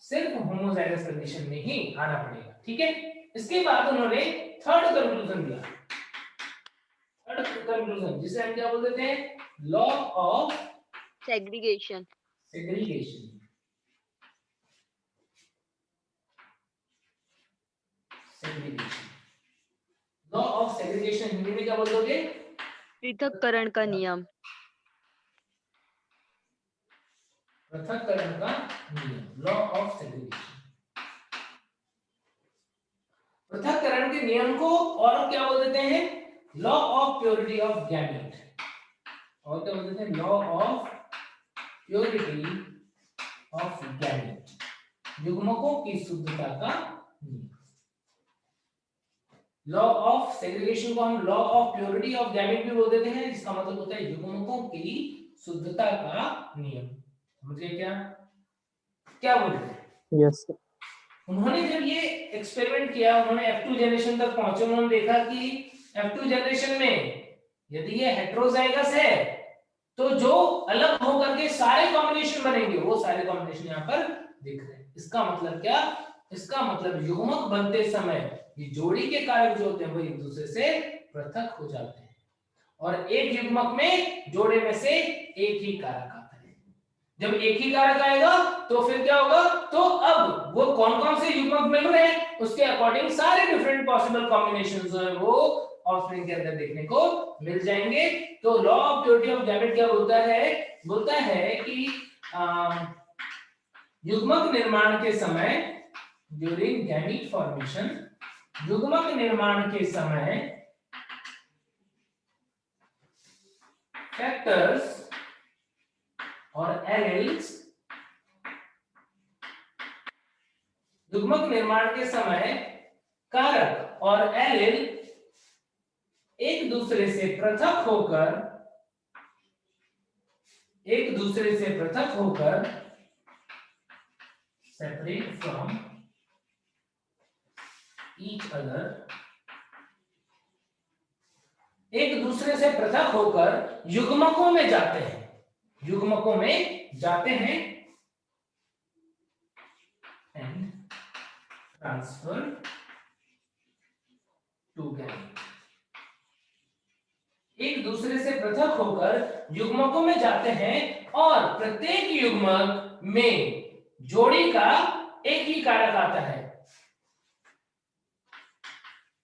सिर्फ होमोजाइगस कंडीशन में ही आना पड़ेगा। ठीक है, इसके बाद उन्होंने थर्ड कंक्लूजन दिया। थर्ड कंक्लूजन जिसे हम क्या बोल देते हैं? Law of segregation. Law of segregation Hindi में क्या बोल दोगे? पृथक्करण का नियम। पृथक्करण का नियम, लॉ ऑफ सेग्रीगेशन। पृथक्करण के नियम को और क्या बोल देते हैं? Law of purity of gamete. और क्या बोल देते हैं? Law of purity of gamete, युग्मकों की शुद्धता का नियम। लॉ ऑफ सेग्रीगेशन को हम law of purity of gamete भी बोल देते हैं, जिसका मतलब होता है युग्मकों की शुद्धता का नियम। समझ गए क्या? क्या बोलते हैं? Yes, sir. उन्होंने जब ये एक्सपेरिमेंट किया, उन्होंने F2 जनरेशन तक पहुंचे, उन्होंने देखा कि F2 जनरेशन में यदि ये हेटेरोजाइगस है तो जो अलग होकर के सारे कॉम्बिनेशन बनेंगे वो सारे कॉम्बिनेशन यहाँ पर दिख रहे हैं। इसका मतलब क्या? इसका मतलब युग्मक बनते समय ये जोड़ी के कारक जो होते हैं वो एक दूसरे से पृथक हो जाते हैं और एक युग्मक में जोड़े में से एक ही कारक आता है। जब एक ही कारक आएगा तो फिर क्या होगा? तो अब वो कौन कौन से युग्मक मिल रहे हैं उसके अकॉर्डिंग सारे डिफरेंट पॉसिबल कॉम्बिनेशंस जो है वो ऑफस्प्रिंग के अंदर देखने को मिल जाएंगे। तो law of purity of gamete क्या बोलता है? बोलता है कि युग्मक निर्माण के समय, ड्यूरिंग गैमीट फॉर्मेशन, युग्मक निर्माण के समय फैक्टर्स और एलील्स, युग्मक निर्माण के समय कारक और एलील एक दूसरे से पृथक होकर सेपरेट फ्रॉम ईच अदर, एक दूसरे से पृथक होकर युग्मकों में जाते हैं एंड ट्रांसफर टू गैमेट। एक दूसरे से पृथक होकर युग्मकों में जाते हैं और प्रत्येक युग्मक में जोड़ी का एक ही कारक आता है।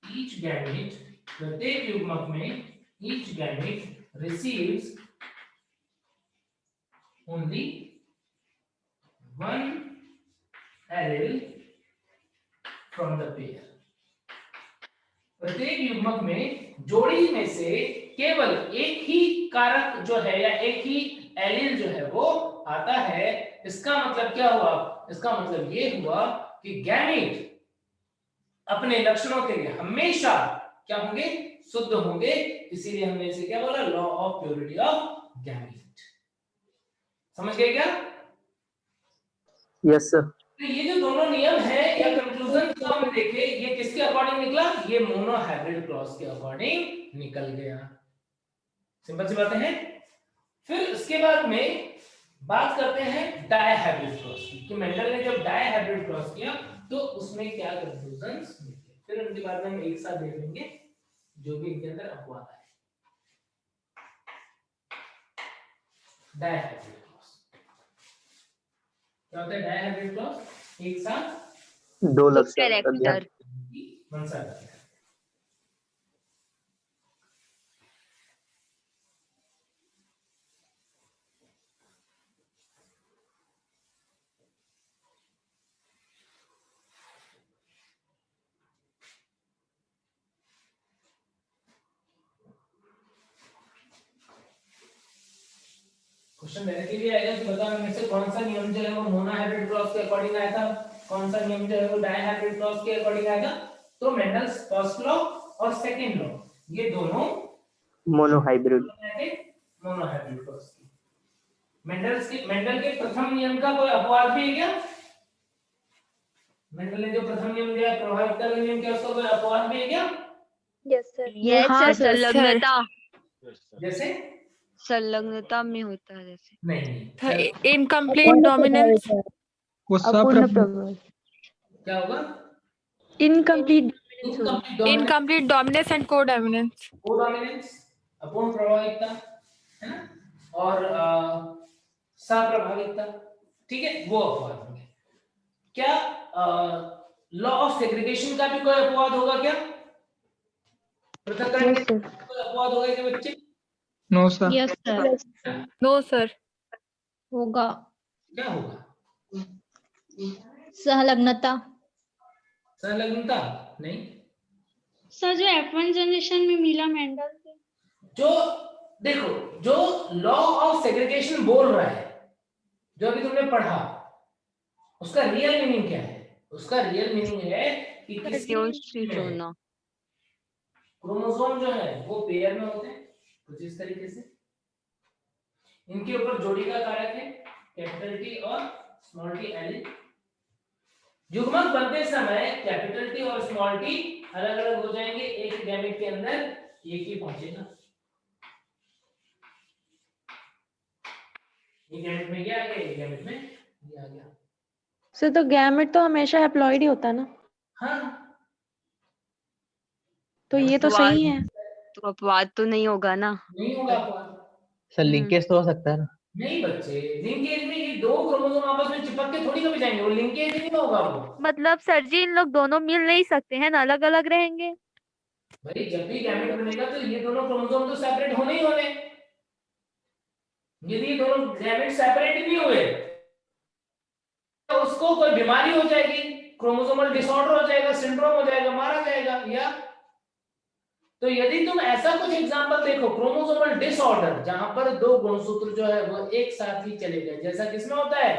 ईच गैमेट, प्रत्येक युग्मक में each gamete receives only one allele from the pair. प्रत्येक युग्मक में जोड़ी में से केवल एक ही कारक जो है या एक ही एलील जो है वो आता है। इसका मतलब क्या हुआ? इसका मतलब ये हुआ कि गैमीट अपने लक्षणों के लिए हमेशा क्या होंगे? शुद्ध होंगे। इसीलिए हमने इसे क्या बोला? Law of purity of gamete. समझ गए क्या? Yes, sir. तो ये जो दोनों नियम है या कंक्लूजन जो हमने देखे, ये किसके अकॉर्डिंग निकला? ये मोनोहाइब्रिड क्लॉज के अकॉर्डिंग निकल गया। सिंपल सी बातें हैं। फिर इसके बाद में बात करते हैं डायहाइब्रिड क्लॉज की, कि मेंडल ने जब डायहाइब्रिड क्लॉज किया तो उसमें क्या कंक्लूजन्स निकले। फिर उनके बाद में हम एक साथ देख लेंगे जो भी इनके अंदर अपवाद आए। डायहाइब्रिड क्लॉज क्या होता है? डायहाइब्रिड क्लॉज एक साथ दो लक्षण कैरेक्टर मनसा करता है। क्वेश्चन डायरेक्टली आएगा कि बताओ इनमें से कौन सा नियम जो है वो मोनोहाइब्रिड क्लॉज के अकॉर्डिंग आया था, कौन सा नियम जो है वो डायहाइब्रिड क्लॉज के अकॉर्डिंग आया था। तो मेंडल्स फर्स्ट लॉ और सेकंड लॉ ये दोनों मोनोहाइब्रिड क्लॉज की। मेंडल के प्रथम नियम का कोई अपवाद भी है क्या? मेंडल ने जो प्रथम नियम दिया प्रभाविकता का नियम, क्या उसका कोई अपवाद भी है क्या? Yes sir. यस हाँ, सर, संलग्नता जैसे संलग्नता में होता है जैसे नहीं इनकम्प्लीट डोमिनेंस, वो अपूर्ण सप्रभु प्रभाव, क्या होगा? इनकम्प्लीट इनकम्प्लीट डोमिनेंस एंड को डोमिनेंस। कोडोमिनेंस, अपूर्ण प्रभाविकता है ना, और सप्रभाविकता, ठीक है, वो अपवाद होंगे। क्या लॉ ऑफ सेग्रीगेशन का भी कोई अपवाद होगा क्या? पृथक्करण का कोई अपवाद होगा क्या बच्चे? No sir. Yes sir, no sir. होगा। क्या होगा? सहलग्नता। संलग्नता नहीं। सर जो F1 जनरेशन में मिला मेंडल से, जो देखो, जो लॉ ऑफ सेग्रीगेशन बोल रहा है, जो अभी तुमने पढ़ा, उसका रियल मीनिंग क्या है? उसका रियल मीनिंग है कि किसी क्रोमोसोम जो है वो पेयर में होते हैं कुछ इस तरीके से, इनके ऊपर जोड़ी का कारक है कैपिटल टी और स्मॉल टी एल। युग्मक बनते समय कैपिटल टी और स्मॉल टी अलग अलग हो जाएंगे, एक गैमेट के अंदर एक ही पहुंचेगा। ये गैमेट में क्या आ गया, ये गैमेट में ये आ गया। सर तो गैमेट तो हमेशा हैप्लॉइड ही होता है ना, हाँ तो ये तो सही है। तो अपवाद तो नहीं होगा ना। नहीं होगा अपवाद। सर लिंकेज तो हो सकता है ना। नहीं बच्चे, लिंकेज में ये दो क्रोमोसोम आपस में चिपक के थोड़ी कभी जाएंगे, वो लिंकेज नहीं होगा वो। मतलब सर जी इन लोग दोनों मिल नहीं सकते हैं ना, अलग अलग रहेंगे। भाई जब भी गैमेट बनेगा तो ये दोनों क्रोमोसोम तो सेपरेट होने ही होने। यदि ये दोनों गैमेट सेपरेट नहीं हुए तो उसको कोई बीमारी हो जाएगी, क्रोमोसोमल डिसऑर्डर हो जाएगा, सिंड्रोम हो जाएगा, मारा जाएगा। या तो यदि तुम ऐसा कुछ एग्जांपल देखो क्रोमोसोमल डिसऑर्डर जहां पर दो गुणसूत्र जो है वो एक साथ ही चले गए, जैसा किसमें होता है,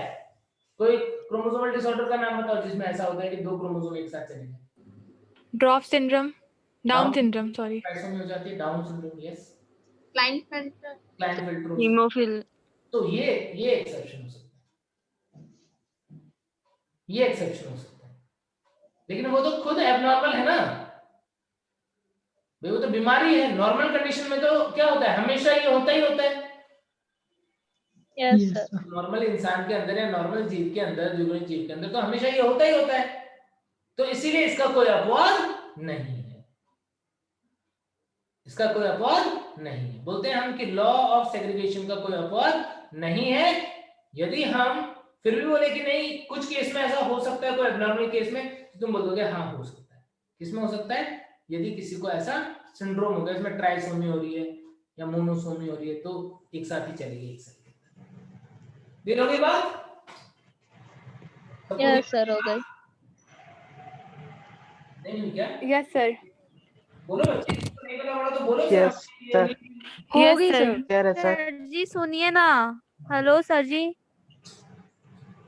कोई क्रोमोसोमल डिसऑर्डर का नाम बताओ जिसमें ऐसा होता है कि दो क्रोमोसोम एक साथ चले गए। Drop syndrome, down syndrome, sorry trisomy हो जाती है, down syndrome, yes, Klinefelter, Klinefelter. Haemophilia. तो ये एक्सेप्शन हो सकता है, ये एक्सेप्शन हो सकता है, लेकिन वो तो खुद एबनॉर्मल है ना भाई, वो तो बीमारी है। नॉर्मल कंडीशन में तो क्या होता है, हमेशा ये होता ही होता है। यस सर, नॉर्मल इंसान के अंदर या नॉर्मल जीव के अंदर, जीवरहित जीव के अंदर तो हमेशा ये होता ही होता है। तो इसीलिए इसका कोई अपवाद नहीं है, इसका कोई अपवाद नहीं है। बोलते हैं हम कि लॉ ऑफ सेग्रीगेशन का कोई अपवाद नहीं है। यदि हम फिर भी बोले कि नहीं कुछ केस में ऐसा हो सकता है, कोई एब्नॉर्मल केस में, तो तुम बोलोगे हाँ हो सकता है। किसमें हो सकता है, यदि किसी को ऐसा सिंड्रोम हो गया, इसमें ट्राइसोमी हो रही है या मोनोसोमी हो रही है, तो एक साथ ही चलेगी, एक साथ। देर हो गई बात? यस सर हो गई। नहीं हुई क्या? Yes sir. बोलो बच्चे, नहीं पता होगा तो बोलो। Yes, sir. हो गई सर। सर। क्या है सर? सर जी सुनिए ना, हेलो सर जी।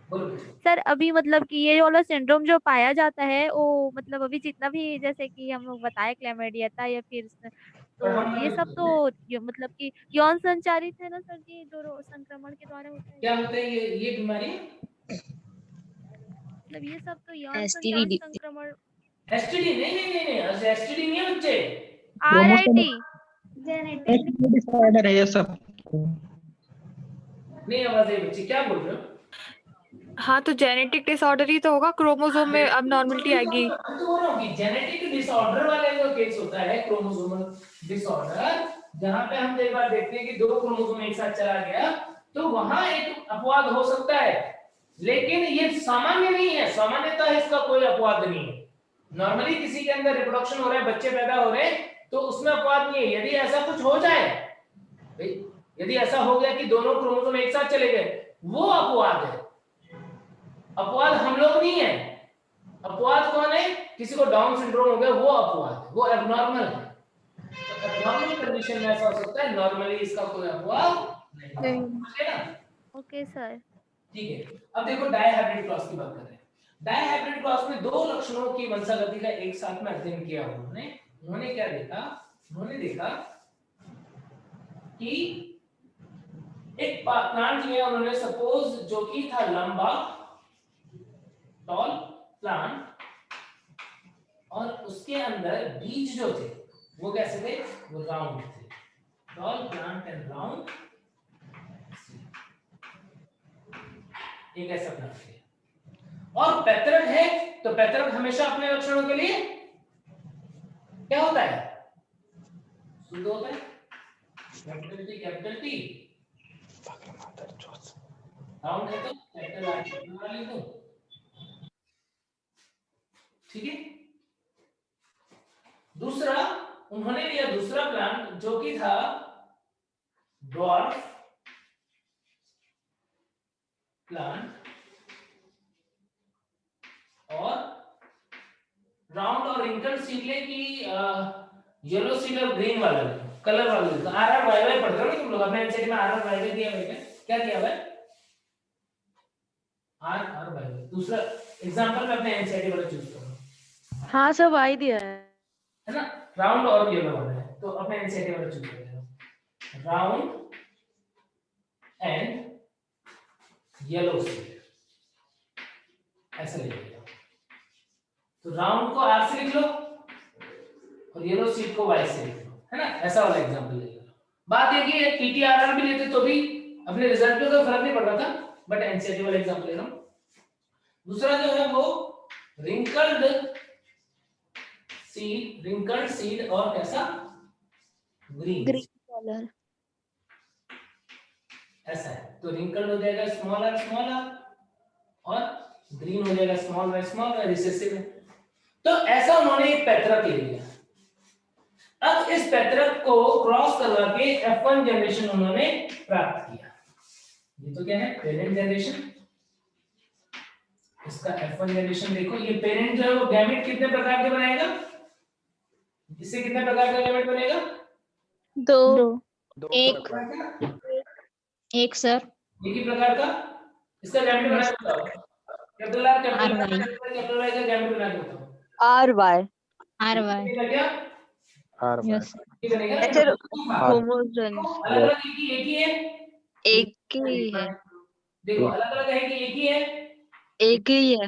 बोलो बच्चे। सर अभी मतलब कि ये वाला सिंड्रोम जो पाया जाता है वो मतलब अभी जितना भी जैसे कि हम लोग बताए क्लैमिडिया था या फिर तो ये सब तो मतलब कि यौन संचारित है ना सर जी, जो संक्रमण के द्वारा होता है। क्या होता है ये बीमारी? मतलब ये सब तो यौन STD। संक्रमण। एसटीडी? नहीं, एसटीडी नहीं है बच्चे। RIT जेनेटिक डिसऑर्डर है ये सब। नहीं आवाज है बच्चे, क्या बोल रहे हो? हाँ तो जेनेटिक डिसऑर्डर ही तो होगा, क्रोमोसोम में अब नॉर्मलिटी आएगी। मैं तो बोल रहा हूँ कि जेनेटिक डिसऑर्डर वाले जो केस होता है, क्रोमोसोमल डिसऑर्डर, जहां पे हम एक बार देखते हैं कि दो क्रोमोसोम एक साथ चला गया, तो वहां एक अपवाद हो सकता है, लेकिन ये सामान्य नहीं है। सामान्यतः इसका कोई अपवाद नहीं है। नॉर्मली किसी के अंदर रिप्रोडक्शन हो रहा है, बच्चे पैदा हो रहे हैं, तो उसमें अपवाद नहीं है। यदि ऐसा कुछ हो जाए, यदि ऐसा हो गया कि दोनों क्रोमोसोम एक साथ चले गए, वो अपवाद है। अपवाद हम लोग नहीं है। अपवाद कौन है? किसी को डाउन सिंड्रोम हो गया, वो अपवाद है, वो एबनॉर्मल है। तो एबनॉर्मल कंडीशन में ऐसा हो सकता है, नॉर्मली इसका कोई अपवाद नहीं है ना। Okay sir. ठीक है, अब देखो डायहाइब्रिड क्रॉस की बात कर रहे हैं। डायहाइब्रिड क्रॉस में दो लक्षणों की वंशागति का एक साथ में अध्ययन किया उन्होंने क्या देखा? उन्होंने देखा कि एक प्लांट लिया उन्होंने, सपोज जो कि था लंबा टॉल प्लांट, और उसके अंदर बीज जो थे वो कैसे थे? वो राउंड थे। टॉल प्लांट एंड राउंड, एक ऐसा प्लांट है। और पैतरक है, तो पैतरक हमेशा अपने लक्षणों के लिए क्या होता है? शुद्ध होता है। कैपिटल टी राउंड है तो कैपिटल आर लिख दो। ठीक है। दूसरा उन्होंने लिया दूसरा प्लांट जो कि था ड्वार्फ प्लांट, और राउंड और रिंकल सीड ले की येलो सीड और ग्रीन वाला कलर वाला। तो RRYY पढ़ रहे हो तुम लोग अपने एनसीईआरटी में? RRYY दिया है क्या दिया हुआ है? RRYY दूसरा एग्जांपल में अपने एनसीईआरटी वाला चूज करो। हाँ सर वाई दिया है ना, राउंड और येलो वाला है, तो अपने एनसीईआरटी वाला चूज कर लेना। राउंड एंड येलो सीड, ऐसा लिखेगा। तो राउंड को आर से लिख लो और येलो सीट को वाई से लिख लो, है ना, ऐसा वाला एग्जांपल ले लो। बात ये की है पीटीआरआर भी लेते तो भी अपने रिजल्ट पे कोई फर्क नहीं पड़ रहा था, बट एनसीईआरटी वाला एग्जांपल ले रहा हूं। दूसरा जो है वो रिंकल्ड सीड और कैसा ग्रीन कलर ऐसा है। तो रिंकल्ड हो जाएगा स्मॉल आर और ग्रीन हो जाएगा स्मॉल आर रिसेसिव है। तो ऐसा उन्होंने एक पैतृक ले लिया। अब इस पैतृक को क्रॉस करवा के F1 जनरेशन उन्होंने प्राप्त किया। ये तो क्या है, पेरेंट जनरेशन। इसका F1 जनरेशन देखो, ये पेरेंट जो है वो गैमेट कितने प्रकार के बनाएगा, इससे कितने प्रकार का गैमेट बनेगा? दो एक सर। एक ही प्रकार का। इसका गैमेट बना के बताओ। कैपिटल आर कैपिटल वाई का गैमेट बना के बताओ। आर वाई क्या यस ये बनेगा ऐसे होमोजेनस अलग-अलग एक ही है, एक ही है, देखो अलग-अलग है कि एक ही है, एक ही है।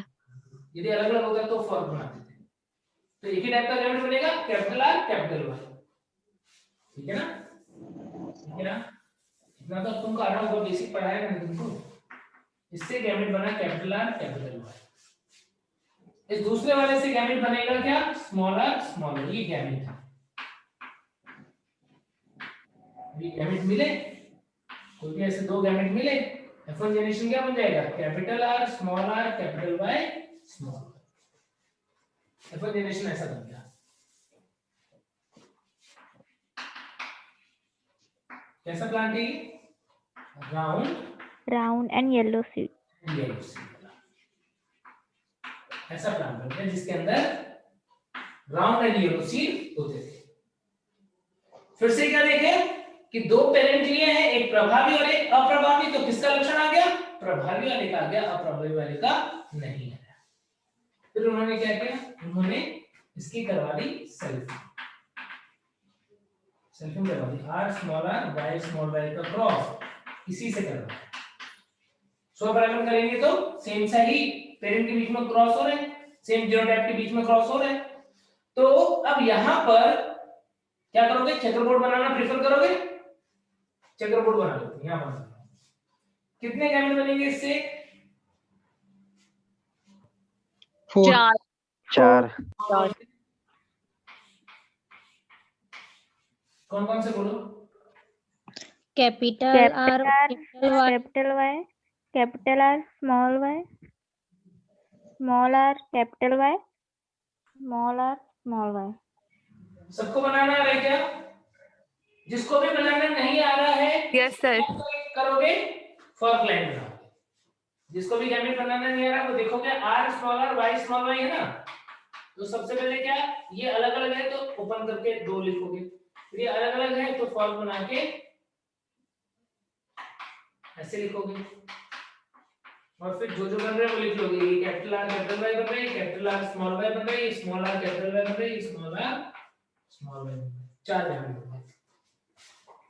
यदि अलग-अलग होता तो फॉर्म बना देते। तो एक ही टाइप का गैमेट बनेगा, कैपिटल आर कैपिटल वाई। ठीक है ना, ठीक है ना, इतना तो तुमको आ रहा होगा, बेसिक पढ़ाया मैंने तुमको। इससे गैमेट बना कैपिटल आर कैपिटल वाई। इस दूसरे वाले से गैमेट बनेगा क्या, स्मॉल आर, ये गैमेट है। ये गैमेट मिले, कोई भी ऐसे दो गैमेट मिले, F1 जनरेशन क्या बन जाएगा, capital R capital Y small Y. F1 generation ऐसा बन गया। कैसा प्लांट है ये, राउंड एंड येलो सीड। ऐसा प्लांट बनता है जिसके अंदर राउंड एंड येलो सीड होते थे। फिर से क्या देखें कि दो पेरेंट लिए हैं, एक प्रभावी और एक अप्रभावी। तो किसका लक्षण आ गया, प्रभावी वाले का आ गया, अप्रभावी वाले का नहीं आया। फिर उन्होंने क्या किया, उन्होंने इसकी करवा दी सेल्फिंग करवा दी। आर स्मॉल वाई का क्रॉस इसी से करवा। स्वपरागण करेंगे तो सेम सा ही पेरेंट के बीच में क्रॉस हो रहे हैं, सेम जीनोटाइप के बीच में क्रॉस हो रहे हैं। तो अब यहां पर क्या करोगे, चेकरबोर्ड बनाना प्रेफर करोगे? चेकरबोर्ड बना लेते हैं, यहां बना लेते हैं। कितने गैमेट बनेंगे इससे, 4 चार। कौन कौन से बोलो? Capital R capital Y, capital R small Y, small R capital Y, small R small Y. सबको बनाना आ रहा है क्या? जिसको भी बनाना नहीं आ रहा है, यस सर, करोगे फॉर्क लाइन बनाओगे। जिसको भी गैमेट बनाना नहीं आ रहा वो देखोगे R small R Y small Y है ना। तो सबसे पहले क्या, ये अलग अलग है तो ओपन करके दो लिखोगे, फिर ये अलग अलग है तो फॉर्क बना के ऐसे लिखोगे, और फिर जो जो बन रहा है वो लिख लोगे। ये कैपिटल आर कैपिटल वाई बन रहा है, कैपिटल आर स्मॉल वाई बन रहा है, स्मॉल आर कैपिटल वाई बन रहा है, स्मॉल आर स्मॉल वाई बन रहा है। चार गैमेट बन रहे।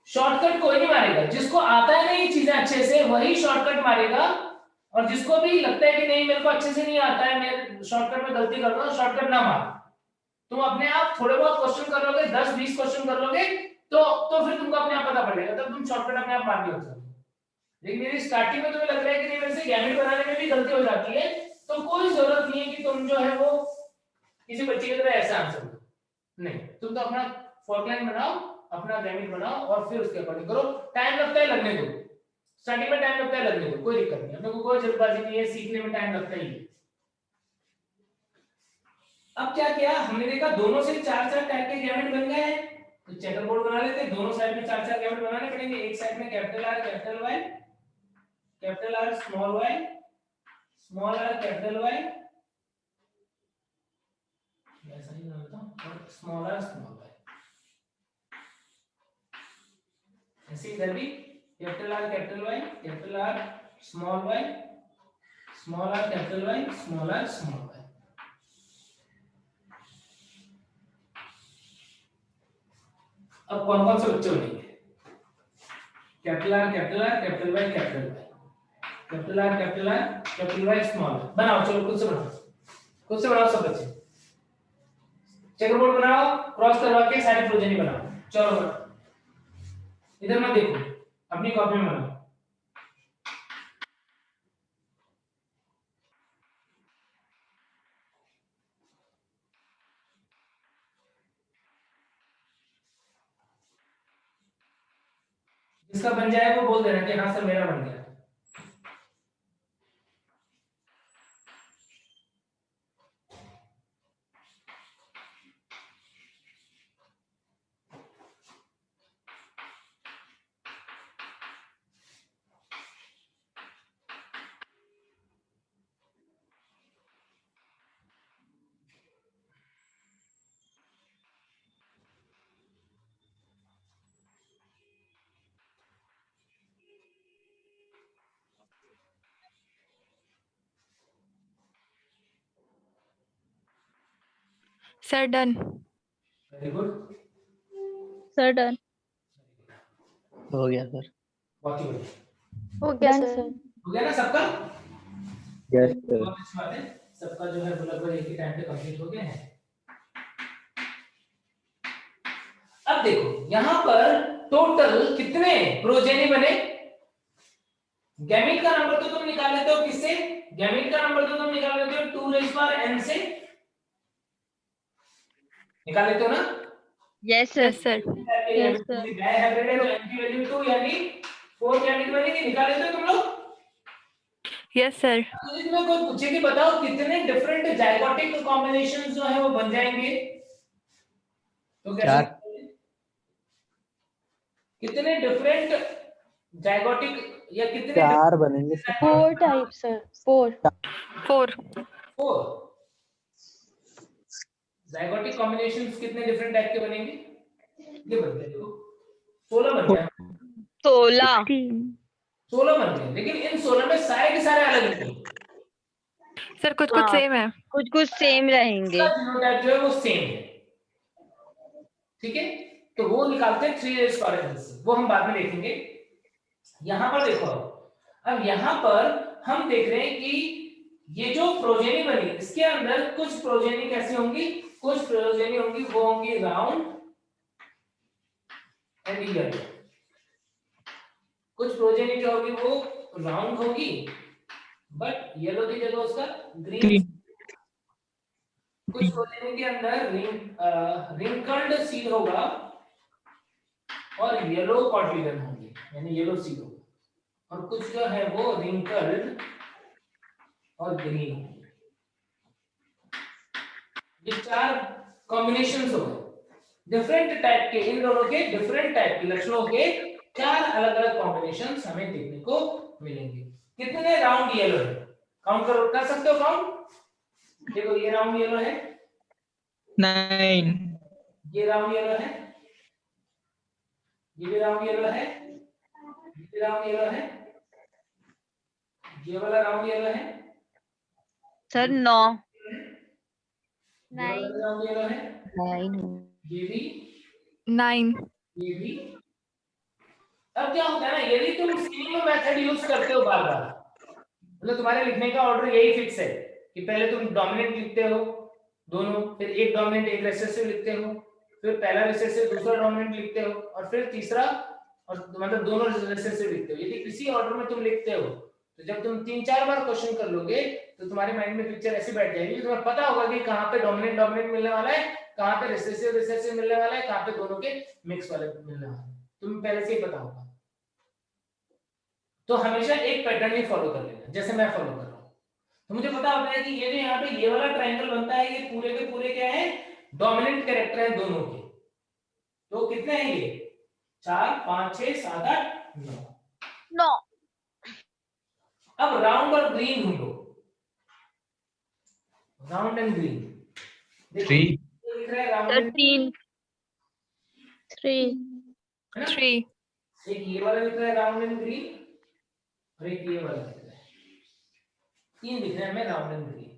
शॉर्टकट कोई नहीं मारेगा, जिसको आता है ना ये चीजें अच्छे से वही शॉर्टकट मारेगा, और जिसको भी लगता है कि नहीं मेरे को अच्छे से नहीं आता है, मैं शॉर्टकट में गलती कर रहा हूं, शॉर्टकट ना मार। तुम अपने आप थोड़े बहुत क्वेश्चन कर लोगे, 10-20 क्वेश्चन कर लोगे तो फिर तुमको अपने आप पता पड़ेगा, तब तुम शॉर्टकट अपने आप मारने लग जाओगे। लेकिन मेरी स्टार्टिंग में तुम्हें लग रहा है कि नहीं मेरे से गैमेट बनाने में भी गलती हो जाती है, तो कोई जरूरत नहीं है कि तुम जो है वो किसी बच्चे की तरह ऐसा आंसर दो, नहीं, तुम तो अपना फॉर्क लाइन बनाओ, अपना गैमेट बनाओ और फिर उसके अकॉर्डिंग करो। टाइम लगता है लगने दो, स्टार्टिंग में टाइम लगता है लगने दो, कोई दिक्कत नहीं, अपने को कोई जल्दबाजी नहीं है, सीखने में टाइम लगता ही है। अब क्या किया हमने देखा, दोनों से 4-4 टाइप के गैमेट बन गए हैं, तो चेकरबोर्ड बना लेते हैं। दोनों साइड में 4-4 गैमेट बनाने पड़ेंगे। एक साइड में capital R capital Y, capital R small Y, small R capital Y, ऐसा ही बना लेता हूं, और स्मॉल आर स्मॉल वाई। ऐसे इधर भी capital R capital Y, capital R small Y, small R capital Y, small R small Y. अब कौन कौन से बच्चे बनेंगे, capital R capital Y capital Y, capital R capital Y small बनाओ। चलो खुद से बनाओ सब बच्चे। चेकर बोर्ड बनाओ, क्रॉस करवा के सारे प्रोजेनी बनाओ। चलो इधर मत देखो, अपनी कॉपी में बनाओ। जिसका बन जाए वो बोल देना कि हाँ सर मेरा बन गया। Sir done. Very good sir done. हो गया सर। बहुत ही बढ़िया। हो गया सर। हो गया ना सबका? Yes sir. बहुत अच्छी बात है, सबका जो है लगभग एक ही टाइम पे कंप्लीट हो गया है। अब देखो यहाँ पर टोटल कितने प्रोजेनी बने? गैमीट का नंबर तो तुम निकाल लेते हो किससे? गैमीट का नंबर तो तुम निकाल लेते हो 2n से निकाल लेते हो ना? Yes sir. Yes sir. Hybrid है तो n की वैल्यू 2 यानी 4 गैमीट बनेगी। निकाल लेते हो तुम लोग? Yes sir. तो इसमें कोई पूछे कि बताओ कितने डिफरेंट जाइगोटिक कॉम्बिनेशंस जो है वो बन जाएंगे? तो कैसे? 4। कितने डिफरेंट जाइगोटिक या कितने 4 बनेंगे। 4 टाइप सर। 4 जाइगोटिक कॉम्बिनेशंस कितने डिफरेंट टाइप के बनेंगे? ये बन गए, देखो 16 बन गए। 16 बन गए, लेकिन इन 16 में सारे के सारे अलग हैं सर। कुछ हाँ, सेम है, कुछ सेम रहेंगे। जीनोटाइप जो है वो सेम है। ठीक है, तो वो निकालते हैं 3 से, वो हम बाद में देखेंगे। यहां पर देखो, अब यहां पर हम देख रहे हैं कि ये जो प्रोजेनी बनी इसके अंदर कुछ प्रोजेनी कैसी होंगी? कुछ प्रोजेनी होंगी वो होंगी राउंड एंड ईयर। कुछ प्रोजेनी जो होगी वो राउंड होगी बट येलो की जगह उसका ग्रीन। कुछ प्रोजेनी के अंदर रिंकल्ड सीड होगा और येलो कॉटिलिडन होंगे, यानी येलो सीड होगा। और कुछ जो है वो रिंकल्ड और ग्रीन होंगे। ये 4 कॉम्बिनेशंस हो गए डिफरेंट टाइप के, इन दोनों के डिफरेंट टाइप के लक्षणों के 4 अलग अलग कॉम्बिनेशंस हमें देखने को मिलेंगे। कितने राउंड येलो है? काउंट कर सकते हो काउंट? देखो ये राउंड येलो है, 9। ये राउंड येलो है, ये भी राउंड येलो है, ये भी राउंड येलो है, ये वाला राउंड येलो है सर 9 राउंड येलो है, 9 ये भी 9। ये भी। अब क्या होता है ना, यदि तुम सेम मेथड यूज करते हो बार बार, मतलब तुम्हारे लिखने का ऑर्डर यही फिक्स है कि पहले तुम डोमिनेंट लिखते हो दोनों, फिर एक डोमिनेंट एक रिसेसिव लिखते हो, फिर पहला रिसेसिव दूसरा डोमिनेंट लिखते हो और फिर तीसरा, और मतलब दोनों रिसेसिव लिखते हो। यदि इसी ऑर्डर में तुम लिखते हो तो जब तुम 3-4 बार क्वेश्चन कर लोगे तो तुम्हारे माइंड में पिक्चर ऐसी बैठ जाएगी, तुम्हें पता होगा कि कहाँ पे डोमिनेंट मिलने वाला है, कहाँ पे रिसेसिव मिलने वाला है, कहाँ पे दोनों के मिक्स वाले मिलने वाला है, तुम्हें पहले से ही पता होगा। तो हमेशा एक पैटर्न ही फॉलो कर लेना, जैसे मैं फॉलो कर रहा हूँ। तो मुझे पता होता है कि ये जो यहाँ पे ये वाला ट्रायंगल बनता है, ये पूरे के पूरे क्या है? डोमिनेंट कैरेक्टर है दोनों के। तो कितने हैं ये? 4 5 6 7 8 9। अब राउंड और ग्रीन ढूंढो, राउंड एंड ग्रीन। 3। लिख रहा है राउंड एंड 3 एक ये वाला लिख रहा है राउंड एंड ग्रीन और एक ये वाला लिख रहा है। 3 लिख रहे हैं हमें राउंड एंड ग्रीन।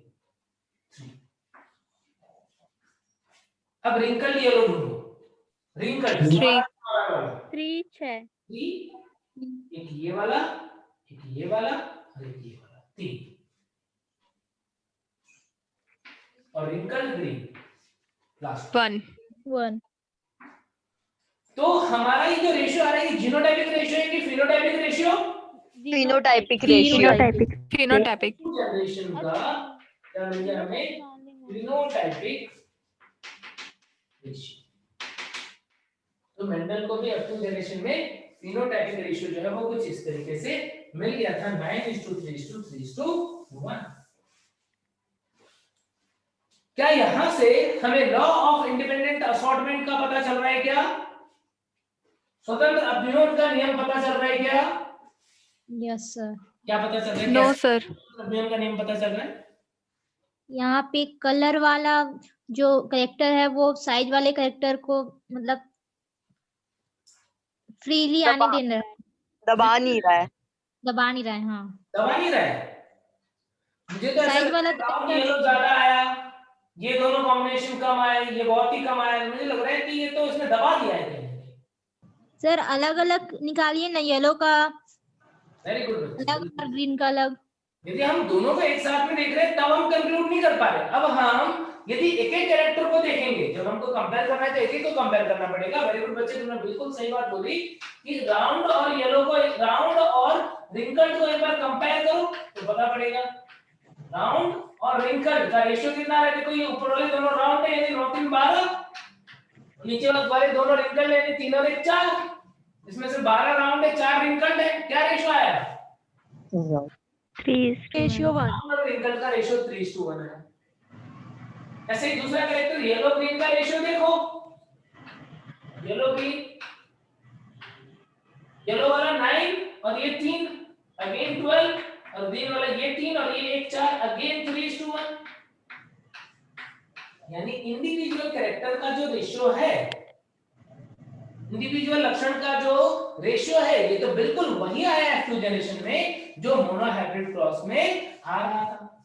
अब रिंकल येलो ढूंढो, रिंकल 3 6 एक ये वाला, एक ये वाला और एक ये वाला 3 और रिंकल ग्रीन लास्ट 1. 1. तो हमारा ये जो रेशियो आ रहा है ये जीनोटाइपिक रेशियो है कि phenotypic ratio? Phenotypic ratio. Phenotypic. Generation का क्या मिल गया हमें? Phenotypic ratio. तो मेंडल को भी F2 जनरेशन में फिनोटाइपिक रेशियो जो है वो कुछ इस तरीके से मिल गया था 9:3:3:1। क्या यहां से हमें लॉ ऑफ इंडिपेंडेंट असॉर्टमेंट का पता चल रहा है क्या? स्वतंत्र अपव्यय का नियम पता चल रहा है क्या? Yes sir. क्या पता चल रहा है? No sir. अपव्यय का नियम पता चल रहा है? यहाँ पे कलर वाला जो करेक्टर है वो साइज वाले करेक्टर को मतलब फ्रीली आने देना है, दबा नहीं रहा है। दबा नहीं रहा है. हाँ, दबा नहीं रहा है। मुझे तो ऐसा साइज लगता वाला है ब्राउन character- येलो ज्यादा आया, ये दोनों कॉम्बिनेशन कम आए, ये बहुत ही कम आया। मुझे लग रहा है कि ये तो इसने दबा दिया है कहीं। सर अलग अलग निकालिए ना, येलो का वेरी गुड। अलग और ग्रीन का अलग. यदि हम दोनों को एक साथ में देख रहे हैं तब हम कंक्लूड नहीं कर पा रहे। अब हम यदि एक एक कैरेक्टर को देखेंगे, जब हमको कंपेयर करना है तो एक एक को कंपेयर करना पड़ेगा। वेरी गुड बच्चे, तुमने बिल्कुल सही बात बोली कि राउंड और येलो को, राउंड और रिंकल्ड को एक बार कंपेयर करो तो पता पड़ेगा। राउंड और रिंकल्ड का रेशियो कितना है? देखो ये ऊपर वाले दोनों राउंड है यानी 9 3 12, नीचे वाले दोनों रिंकल्ड है यानी 3 और 1 4। इसमें से 12 राउंड है, 4 रिंकल्ड है। क्या रेशियो आया? 3:1. रिंकल का रेशियो 3:1 है। ऐसे ही दूसरा कैरेक्टर येलो ग्रीन का रेशियो देखो, येलो ग्रीन, येलो वाला 9 और ये 3, अगेन 12, और ग्रीन वाला ये 3 और ये 1 4, अगेन 3:1। यानी इंडिविजुअल कैरेक्टर का जो रेशियो है, इंडिविजुअल लक्षण का जो रेशियो है, ये तो बिल्कुल वही आया F2 जनरेशन में जो मोनोहाइब्रिड क्रॉस में आ रहा था।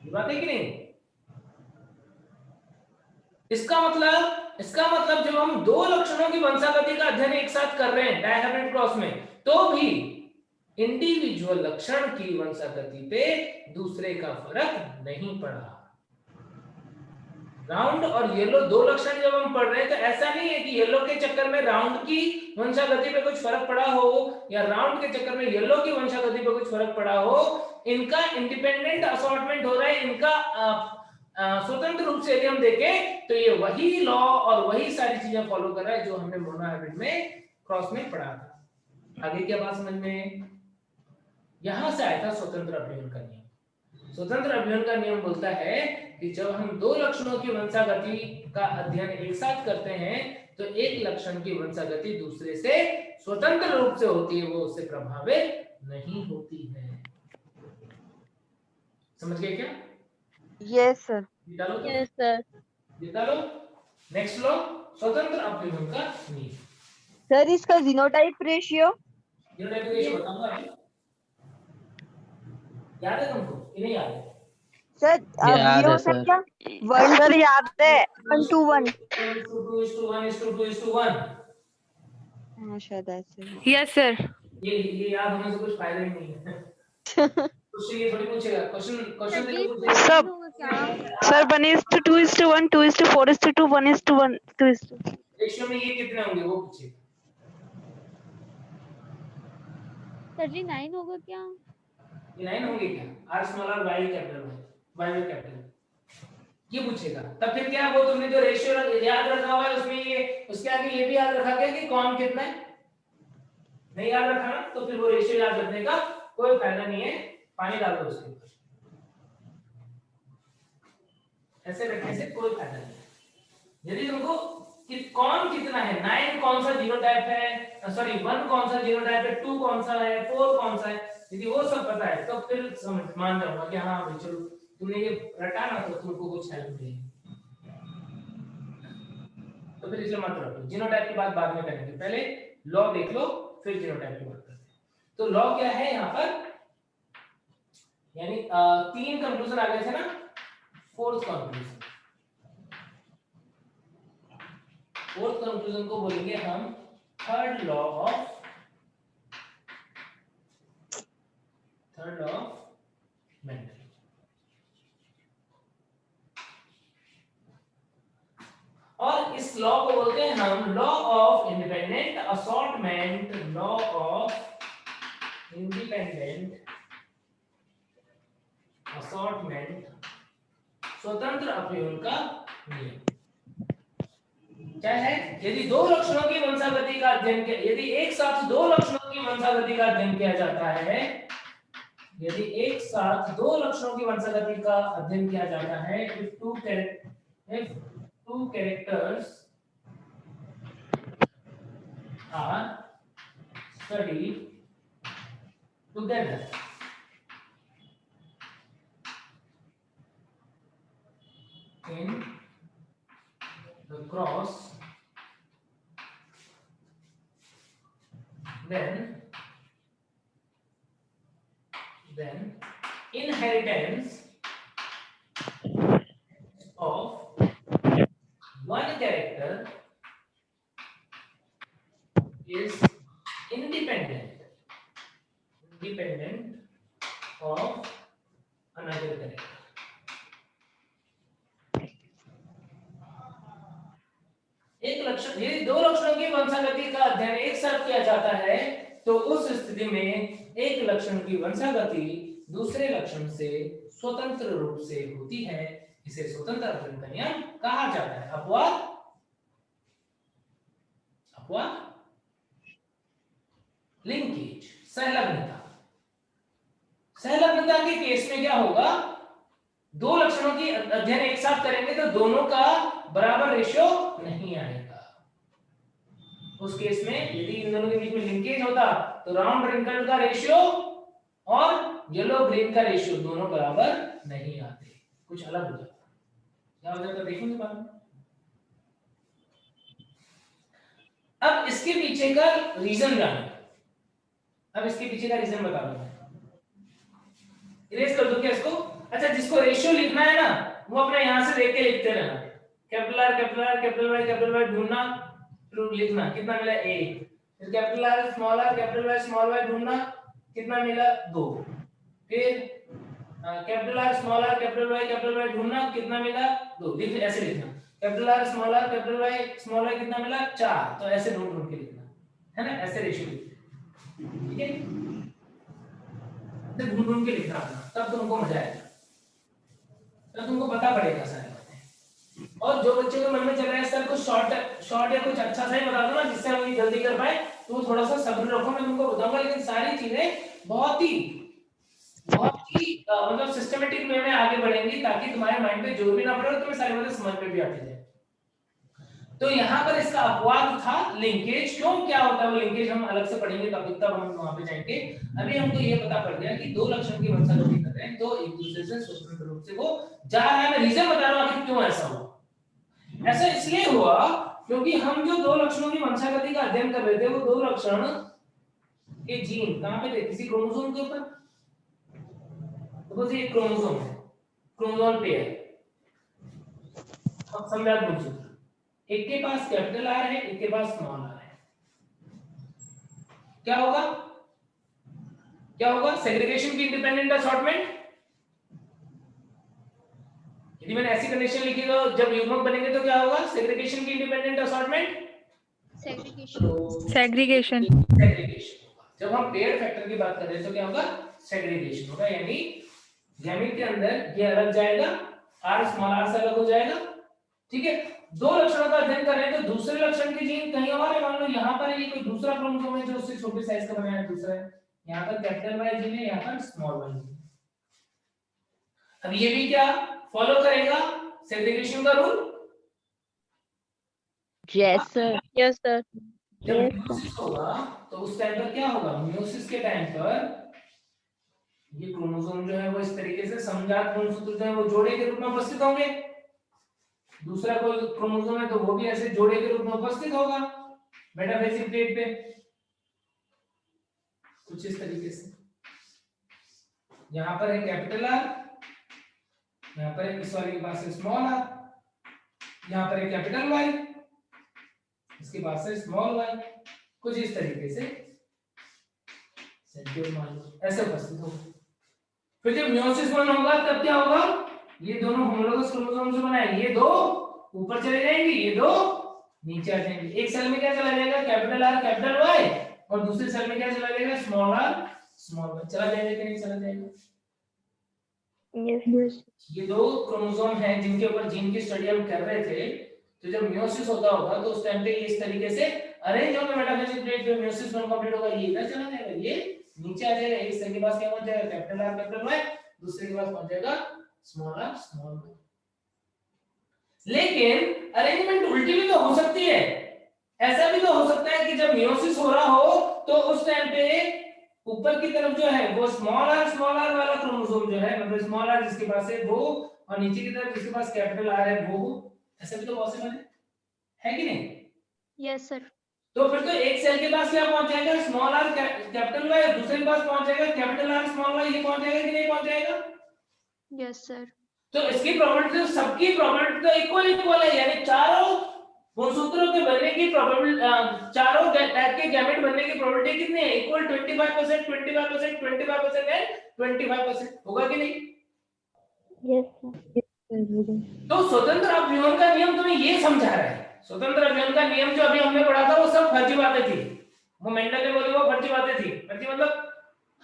ये बात है कि नहीं? इसका मतलब जब हम दो लक्षणों की वंशागति का अध्ययन एक साथ कर रहे हैं डायहाइब्रिड क्रॉस में, तो भी इंडिविजुअल लक्षण की वंशागति पे दूसरे का फर्क नहीं पड़ा। राउंड और येलो दो लक्षण जब हम पढ़ रहे हैं तो ऐसा नहीं है कि येलो के चक्कर में राउंड की वंशागति पे कुछ फर्क पड़ा हो या राउंड के चक्कर में येलो की वंशागति पे कुछ फर्क पड़ा हो। इनका इंडिपेंडेंट असॉर्टमेंट हो रहा है, इनका स्वतंत्र रूप से यदि हम देखें तो ये वही लॉ और वही सारी चीजें फॉलो कर रहा है जो हमने मोनोहाइब्रिड में क्रॉस में पढ़ा था। आगे क्या बात समझ में? यहां से आया था स्वतंत्र अपव्यय का नियम। स्वतंत्र अपव्यय का नियम बोलता है कि जब हम दो लक्षणों की वंशागति का अध्ययन एक साथ करते हैं तो एक लक्षण की वंशागति दूसरे से स्वतंत्र रूप से होती है, वो उससे प्रभावित नहीं होती है। समझ गए क्या? Yes sir. Yes sir. निकालो नेक्स्ट लॉ, स्वतंत्र अपव्यय का नियम। सर इसका जीनोटाइप रेशियो? जीनोटाइप रेशियो बताऊंगा। याद है तुमको कि नहीं याद है? सर याद है सर। 1 सर याद है 1:1। 2:1 हाँ शायद ऐसे ही। Yes sir. ये याद होने से कुछ फायदा ही नहीं है। क्वेश्चन ये थोड़ी पूछेगा, क्वेश्चन देखो सब सर 1:2:1 2:4:2 1:1 2:2। रेशियो में ये कितने होंगे वो पूछेगा। सर जी 9 होगा क्या? ये 9 होंगे क्या? R स्मॉल और Y कैपिटल में, Y में कैपिटल ये पूछेगा। तब फिर क्या वो तुमने जो रेशियो याद रखा हुआ है उसमें ये उसके आगे ये भी याद रखा गया कि कौन कितना है? नहीं याद रखा ना, तो फिर वो रेशियो याद रखने का कोई फायदा नहीं है। पानी डाल दो उसके ऊपर, ऐसे रखने से कोई फायदा नहीं। यदि तुमको कि कौन कितना है, 9 कौन सा जीनोटाइप है, सॉरी 1 कौन सा जीनोटाइप है, 2 कौन सा है, 4 कौन सा है, यदि वो सब पता है तो फिर समझ मान जाऊंगा कि हाँ भाई चलो तुमने ये रटा ना तो तुमको कुछ हेल्प मिलेगी। तो फिर इसलिए मत रखो। जीनोटाइप की बात बाद में करेंगे, पहले लॉ देख लो फिर जीनोटाइप की बात करते हैं। तो लॉ क्या है यहाँ पर, यानी 3 कंक्लूजन आ गए थे ना, फोर्थ कंक्लूजन को बोलेंगे हम third law of third law of Mendel. और इस लॉ को बोलते हैं हम law of independent assortment, law of independent assortment, स्वतंत्र अपव्यय का नियम। क्या है? यदि दो लक्षणों की वंशागति का अध्ययन किया, यदि एक साथ दो लक्षणों की वंशागति का अध्ययन किया जाता है, यदि एक साथ दो लक्षणों की वंशागति का अध्ययन किया जाता है, if two characters are studied together, in the cross, then inheritance of one character is independent of another character. एक लक्षण, यदि दो लक्षणों की वंशागति का अध्ययन एक साथ किया जाता है तो उस स्थिति में एक लक्षण की वंशागति दूसरे लक्षण से स्वतंत्र रूप से होती है। इसे स्वतंत्र अपव्यय का नियम कहा जाता है। अपवाद लिंकेज, सहलग्नता। सहलग्नता के केस में क्या होगा? दो लक्षणों की अध्ययन एक साथ करेंगे तो दोनों का बराबर रेशियो नहीं आएगा। उस केस में यदि इन दोनों के बीच में लिंकेज होता तो राउंड रिंकल का रेशियो और येलो ग्रीन का रेशियो दोनों बराबर नहीं आते, कुछ अलग हो जाता। क्या हो जाता देखेंगे बाद में। अब इसके पीछे का रीजन जानो। अब इसके पीछे का रीजन बता दो। इरेज कर दो क्या इसको? अच्छा, जिसको रेशियो लिखना है ना वो अपने यहां से देख के लिखते रहना। कैपिटल आर कैपिटल वाई ढूंढना, फिर लिखना कितना मिला 1, फिर कैपिटल आर स्मॉल वाई ढूंढना कितना मिला 2, फिर कैपिटल आर कैपिटल वाई ढूंढना कितना मिला 2, लिख ऐसे लिखना। कैपिटल आर कैपिटल वाई कितना मिला 4, तो ऐसे ढूंढ के लिखना है ना, ऐसे रेशियो लिखना, ठीक है। तो ढूंढ के लिखना तब तुमको मजा आएगा, तब तुमको पता पड़ेगा सारी बातें। और जो बच्चे के मन में चल रहा है सर कुछ शॉर्ट या कुछ अच्छा सा ही बता दो ना जिससे हम ये जल्दी कर पाए, तो थोड़ा सा सब्र रखो, मैं तुमको बताऊंगा। लेकिन सारी चीजें बहुत ही मतलब सिस्टमेटिक वे में आगे बढ़ेंगी ताकि तुम्हारे माइंड पे जोर भी ना पड़े और तुम्हें सारी बातें समझ में भी आती जाए। तो यहाँ पर इसका अपवाद था लिंकेज। क्यों, क्या होता है वो लिंकेज हम अलग से पढ़ेंगे, तब हम वहां पे जाएंगे। अभी हमको ये पता पड़ गया कि दो लक्षण की वंशागति कर रहे हैं तो एक दूसरे से स्वतंत्र रूप से वो जा रहा है। मैं रीजन बता रहा हूँ आखिर क्यों ऐसा हुआ। ऐसा इसलिए हुआ क्योंकि हम जो दो लक्षणों की वंशागति का अध्ययन कर रहे थे वो दो लक्षण के जीन कहाँ पे थे? किसी क्रोमोसोम के ऊपर। तो ये क्रोमोसोम है, क्रोमोसोम पेयर। अब संव्याप गुणसूत्र, एक के पास कैपिटल आर है, एक के पास स्मॉल आर है। क्या होगा? सेग्रीगेशन की इंडिपेंडेंट असॉर्टमेंट। यदि मैंने ऐसी कंडीशन लिखी तो जब युग्मक बनेंगे तो क्या होगा? सेग्रीगेशन की इंडिपेंडेंट असॉर्टमेंट, सेग्रीगेशन। जब हम पेयर फैक्टर की बात कर रहे हैं तो क्या होगा? सेग्रीगेशन होगा, यानी गैमीट के अंदर ये अलग जाएगा, आर स्मॉल आर से अलग हो जाएगा, ठीक है। दो लक्षणों का अध्ययन कर रहे हैं तो दूसरे लक्षण की जीन कहीं और है। मान लो यहाँ पर ये कोई दूसरा क्रोमोसोम है जो उससे छोटे साइज का बनाया है, दूसरा है, यहाँ पर कैपिटल वाई जीन है, यहाँ पर स्मॉल वाई जीन। अब ये भी क्या फॉलो करेगा? सेग्रीगेशन का रूल। Yes sir. जब मियोसिस होगा तो उस टाइम पर क्या होगा? मियोसिस के टाइम पर ये क्रोमोसोम जो है वो इस तरीके से समजात गुणसूत्र जो है वो जोड़े के रूप में उपस्थित होंगे। दूसरा कोई क्रोमोसोम है तो वो भी ऐसे जोड़े के रूप में उपस्थित होगा मेटाफेसिक प्लेट पे, कुछ इस तरीके से। यहाँ पर है कैपिटल आर, यहाँ पर है इस वाले के पास है स्मॉल आर, यहाँ पर है कैपिटल वाई, इसके पास है स्मॉल वाई, कुछ इस तरीके से ऐसे उपस्थित होगा। फिर जब मियोसिस 1 होगा तब क्या होगा, ये दोनों होमोलोगस क्रोमोसोम से बना है, ये दो ऊपर चले जाएंगे, ये दो नीचे आ जाएंगे। एक सेल में क्या चला जाएगा, कैपिटल आर कैपिटल वाई, और दूसरे सेल में क्या चला जाएगा, स्मॉल आर स्मॉल वाई। चला जाएगा कि नहीं चला जाएगा? यस। ये दो क्रोमोसोम हैं जिनके ऊपर जीन की स्टडी हम कर रहे थे। तो जब मियोसिस होता होगा तो उस टाइम पे इस तरीके से अरेंज होगा मेटाफेजिक प्लेट, जब मियोसिस 1 कंप्लीट होगा ये इधर चला जाएगा, ये नीचे आ जाएगा। एक सेल के पास क्या पहुंच जाएगा, कैपिटल आर कैपिटल वाई, दूसरे के पास पहुंच जाएगा स्मॉल आर स्मॉल वाई। लेकिन अरेंजमेंट उल्टी भी तो हो सकती है। ऐसा भी तो हो सकता है कि जब मियोसिस हो रहा हो तो उस टाइम पे ऊपर की तरफ जो है वो स्मॉल आर वाला क्रोमोसोम जो है, मतलब स्मॉल आर जिसके पास है वो, और नीचे की तरफ जिसके पास कैपिटल आर है वो। ऐसा भी तो पॉसिबल है कि नहीं? Yes sir. तो फिर तो एक सेल के पास क्या पहुंच जाएगा, स्मॉल आर कैपिटल वाई, और दूसरे के पास पहुंच जाएगा कैपिटल आर स्मॉल वाई। ये पहुंच जाएगा कि नहीं पहुंच जाएगा? Yes sir. तो इसकी प्रोबेबिलिटी, सबकी प्रोबेबिलिटी तो इक्वल है, यानी चारों गुणसूत्रों के बनने की प्रोबेबिलिटी, चारों टाइप के गैमेट बनने की प्रोबेबिलिटी कितनी है, इक्वल 25%, 25%, 25% एंड 25%। होगा कि नहीं? यस। तो स्वतंत्र अपव्यूहन का नियम तुम्हें ये समझा रहा है। स्वतंत्र अपव्यूहन का नियम जो अभी हमने पढ़ा था वो सब फर्जी बातें थी, वो मेंडल ने बोली वो फर्जी बातें थी। फर्जी मतलब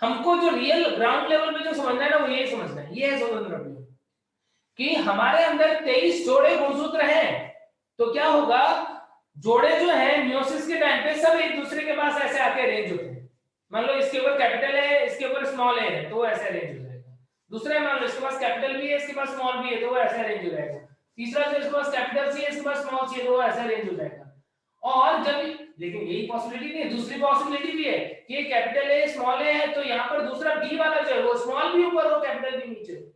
हमको जो रियल ग्राउंड लेवल पे जो समझना है ना वो ये समझना है। ये है स्वतंत्र अपव्यूहन कि हमारे अंदर 23 जोड़े गुणसूत्र हैं, तो क्या होगा, जोड़े जो है मियोसिस के टाइम पे सब एक दूसरे के पास ऐसे आके अरेंज होते हैं। मान लो इसके ऊपर कैपिटल है, इसके ऊपर स्मॉल है, तो वो ऐसे अरेंज हो जाएगा। दूसरा मान लो इसके पास कैपिटल भी है, इसके पास स्मॉल भी है, तो वो ऐसे अरेंज हो जाएगा। तीसरा जो इसके पास कैपिटल सी है, इसके पास स्मॉल सी है, तो वो ऐसे अरेंज हो जाएगा। और जब, लेकिन यही पॉसिबिलिटी नहीं है, दूसरी पॉसिबिलिटी भी है कि कैपिटल है स्मॉल है, तो यहाँ पर दूसरा बी वाला जो है वो स्मॉल भी ऊपर हो, कैपिटल भी नीचे हो।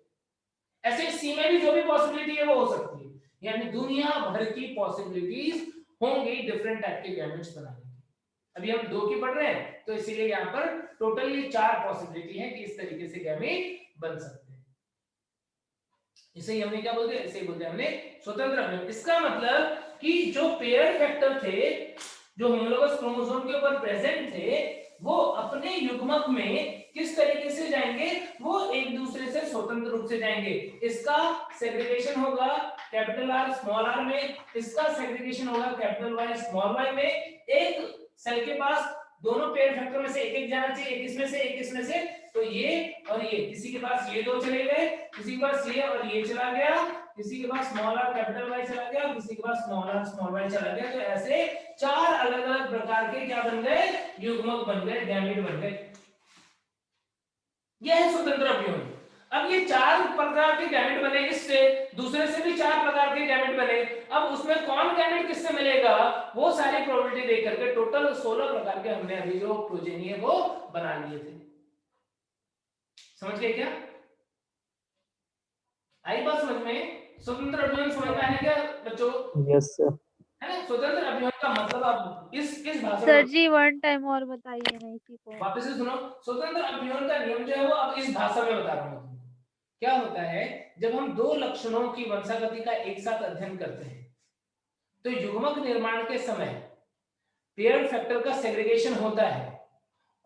ऐसे सी में भी जो भी पॉसिबिलिटी है वो हो सकती है, यानी दुनिया भर की पॉसिबिलिटीज होंगी डिफरेंट टाइप के गैमेट्स बनाने की। अभी हम 2 की पढ़ रहे हैं, तो इसीलिए यहाँ पर टोटली 4 पॉसिबिलिटी है कि इस तरीके से गैमेट बन सकते हैं। इसे ही हमने क्या बोलते हैं, इसे बोलते हैं हमने स्वतंत्र अपव्यूहन। इसका मतलब कि जो पेयर फैक्टर थे जो होमोलोगस क्रोमोसोम के ऊपर प्रेजेंट थे, वो अपने युग्मक में किस तरीके से जाएंगे, वो एक दूसरे से स्वतंत्र रूप से जाएंगे। इसका सेग्रीगेशन होगा कैपिटल आर स्मॉल आर में, इसका सेग्रीगेशन होगा कैपिटल वाई स्मॉल वाई में। एक सेल के पास दोनों पेयर फैक्टर में से एक एक जाना चाहिए, एक इसमें से एक इसमें से, तो ये और ये, किसी के पास ये दो चले गए, किसी के पास ये और ये चला गया, किसी के पास स्मॉल आर कैपिटल वाई चला गया, किसी के पास स्मॉल आर स्मॉल वाई चला गया। तो ऐसे 4 अलग अलग प्रकार के क्या बन गए, युग्मक बन गए, गैमेट बन गए। यह है स्वतंत्र अपव्यूहन। अब ये 4 प्रकार के गैमेट बने, इससे दूसरे से भी 4 प्रकार के गैमेट बने। अब उसमें कौन गैमेट किससे मिलेगा, वो सारी प्रोबेबिलिटी देख करके टोटल 16 प्रकार के हमने अभी जो प्रोजेनी है वो बना लिए थे। समझ गए क्या? आई बात समझ में? स्वतंत्र अपव्यूहन समझ में आया क्या बच्चों? Yes sir. है ना? स्वतंत्र अपव्यूहन का मतलब आप इस भाषा सर में जी 1 टाइम और बताइए ना इसी को। वापस से सुनो। स्वतंत्र अपव्यूहन का नियम जो है वो अब इस भाषा में बता रहा हूं तुमको। क्या होता है, जब हम 2 लक्षणों की वंशागति का एक साथ अध्ययन करते हैं तो युग्मक निर्माण के समय पेयर फैक्टर का सेग्रीगेशन होता है,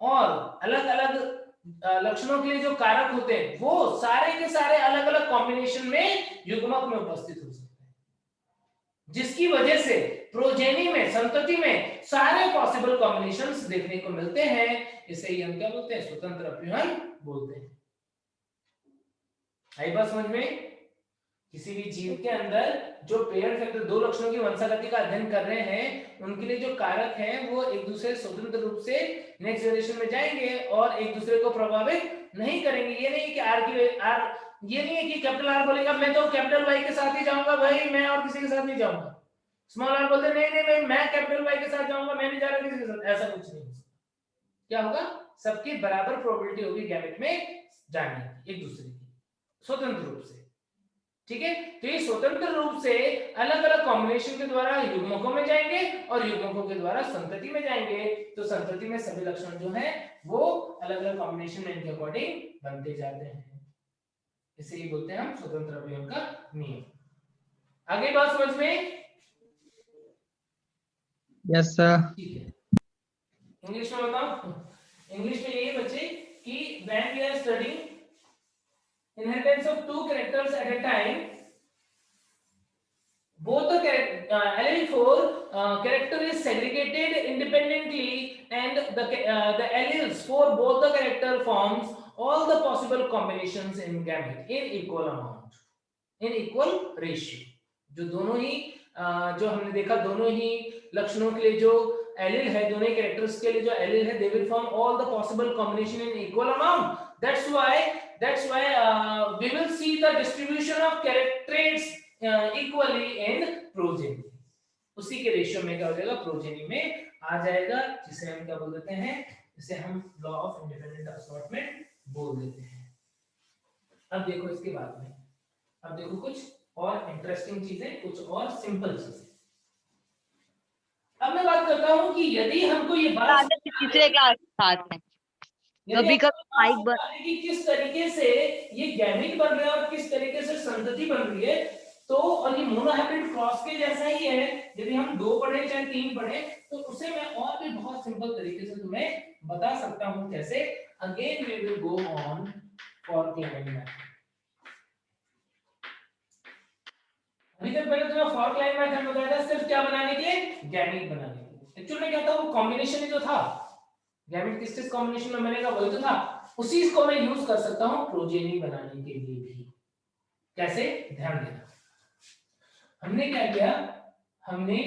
और अलग अलग लक्षणों के लिए जो कारक होते हैं वो सारे के सारे अलग अलग कॉम्बिनेशन में युग्मक में उपस्थित हो सकते हैं, जिसकी वजह से प्रोजेनी में, संतति में सारे पॉसिबल कॉम्बिनेशंस देखने को मिलते हैं। इसे ही हम क्या बोलते हैं, स्वतंत्र अपव्यूहन बोलते हैं। आई बात समझ में? किसी भी जीव के अंदर जो पेयर फैक्टर 2 लक्षणों की वंशागति का अध्ययन कर रहे हैं, उनके लिए जो कारक हैं वो एक दूसरे स्वतंत्र रूप से नेक्स्ट जनरेशन में जाएंगे और एक दूसरे को प्रभावित नहीं करेंगे। ये नहीं कि ये नहीं है कि कैपिटल आर बोलेगा मैं तो कैपिटल वाई के साथ ही जाऊंगा भाई, मैं और किसी के साथ नहीं जाऊंगा। स्मॉल आर बोलते नहीं मैं कैपिटल वाई के साथ जाऊंगा, मैं नहीं जा रहा किसी के साथ। ऐसा कुछ नहीं। क्या होगा, सबकी बराबर प्रोबेबिलिटी होगी गैमेट में जाने की, एक दूसरे की, स्वतंत्र रूप से। ठीक है, तो ये स्वतंत्र रूप से अलग अलग कॉम्बिनेशन के द्वारा युग्मकों में जाएंगे और युग्मकों के द्वारा संतति में जाएंगे। तो संतति में सभी लक्षण जो हैं वो अलग अलग कॉम्बिनेशन में इनके अकॉर्डिंग बनते जाते हैं। इसे ही बोलते हैं हम स्वतंत्र अपव्यूहन का नियम। आगे बात समझ में? Yes sir. ठीक है, इंग्लिश में बताओ। इंग्लिश में यही बच्चे कि when we are studying inheritance of two characters at a time, both the allele for character is segregated independently, and the alleles for both the character forms all the possible combinations in gamete in equal amount, in equal ratio. जो दोनों ही जो हमने देखा, दोनों ही लक्षणों के लिए जो एलिल है, दोनों ही कैरेक्टर्स के लिए जो एलिल है, they will form all the possible combination in equal amount. That's why we will see the distribution of characters equally in progeny. उसी के रेशियो में क्या हो जाएगा, प्रोजेनी में आ जाएगा, जिसे हम क्या बोल देते हैं, जिसे हम लॉ ऑफ इंडिपेंडेंट असॉर्टमेंट बोल देते हैं. अब देखो इसके बाद में, अब देखो कुछ और इंटरेस्टिंग चीजें, कुछ और सिंपल चीजें. अब मैं बात करता हूं कि यदि हमको ये बात तीसरे क्लास साथ में कभी कभी माइक बंद, कि किस तरीके से ये गैमेट बन रहा है और किस तरीके से संतति बन रही है, तो और ये मोनोहाइब्रिड क्रॉस के जैसा ही है. यदि हम 2 पढ़े चाहे 3 पढ़े, तो उसे मैं और भी बहुत सिंपल तरीके से तुम्हें बता सकता हूं कैसे. Again we will go on for climate method. अभी तक मैंने तुम्हें फॉर क्लाइमेट मेथड बताया था सिर्फ क्या बनाने के लिए, गैमेट बनाने के लिए. एक्चुअली में क्या था, वो कॉम्बिनेशन ही तो था, गैमेट किस कॉम्बिनेशन में बनेगा वही तो था. उसी को मैं यूज कर सकता हूं प्रोजेनी बनाने के लिए भी. कैसे, ध्यान देना. हमने क्या किया, हमने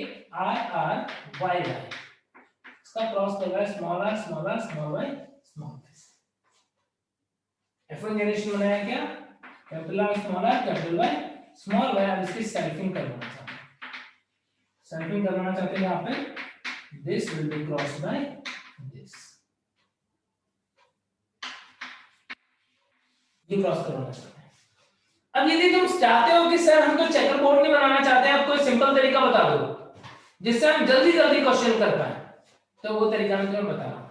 RR Y इसका क्रॉस करवाया, small r small r small y small s. F1 generation बनाया क्या, capital R small r capital Y small y. अब इसकी सेल्फिंग करवाना चाहते हैं, सेल्फिंग करवाना चाहते हैं. यहाँ पे this will be cross by this, ये क्रॉस करवाना चाहते हैं. अब यदि तुम चाहते हो कि सर हम तो चेकर बोर्ड नहीं बनाना चाहते, आप कोई सिंपल तरीका बता दो जिससे हम जल्दी जल्दी क्वेश्चन कर पाए, तो वो तरीका मैं तुम्हें बता रहा हूं.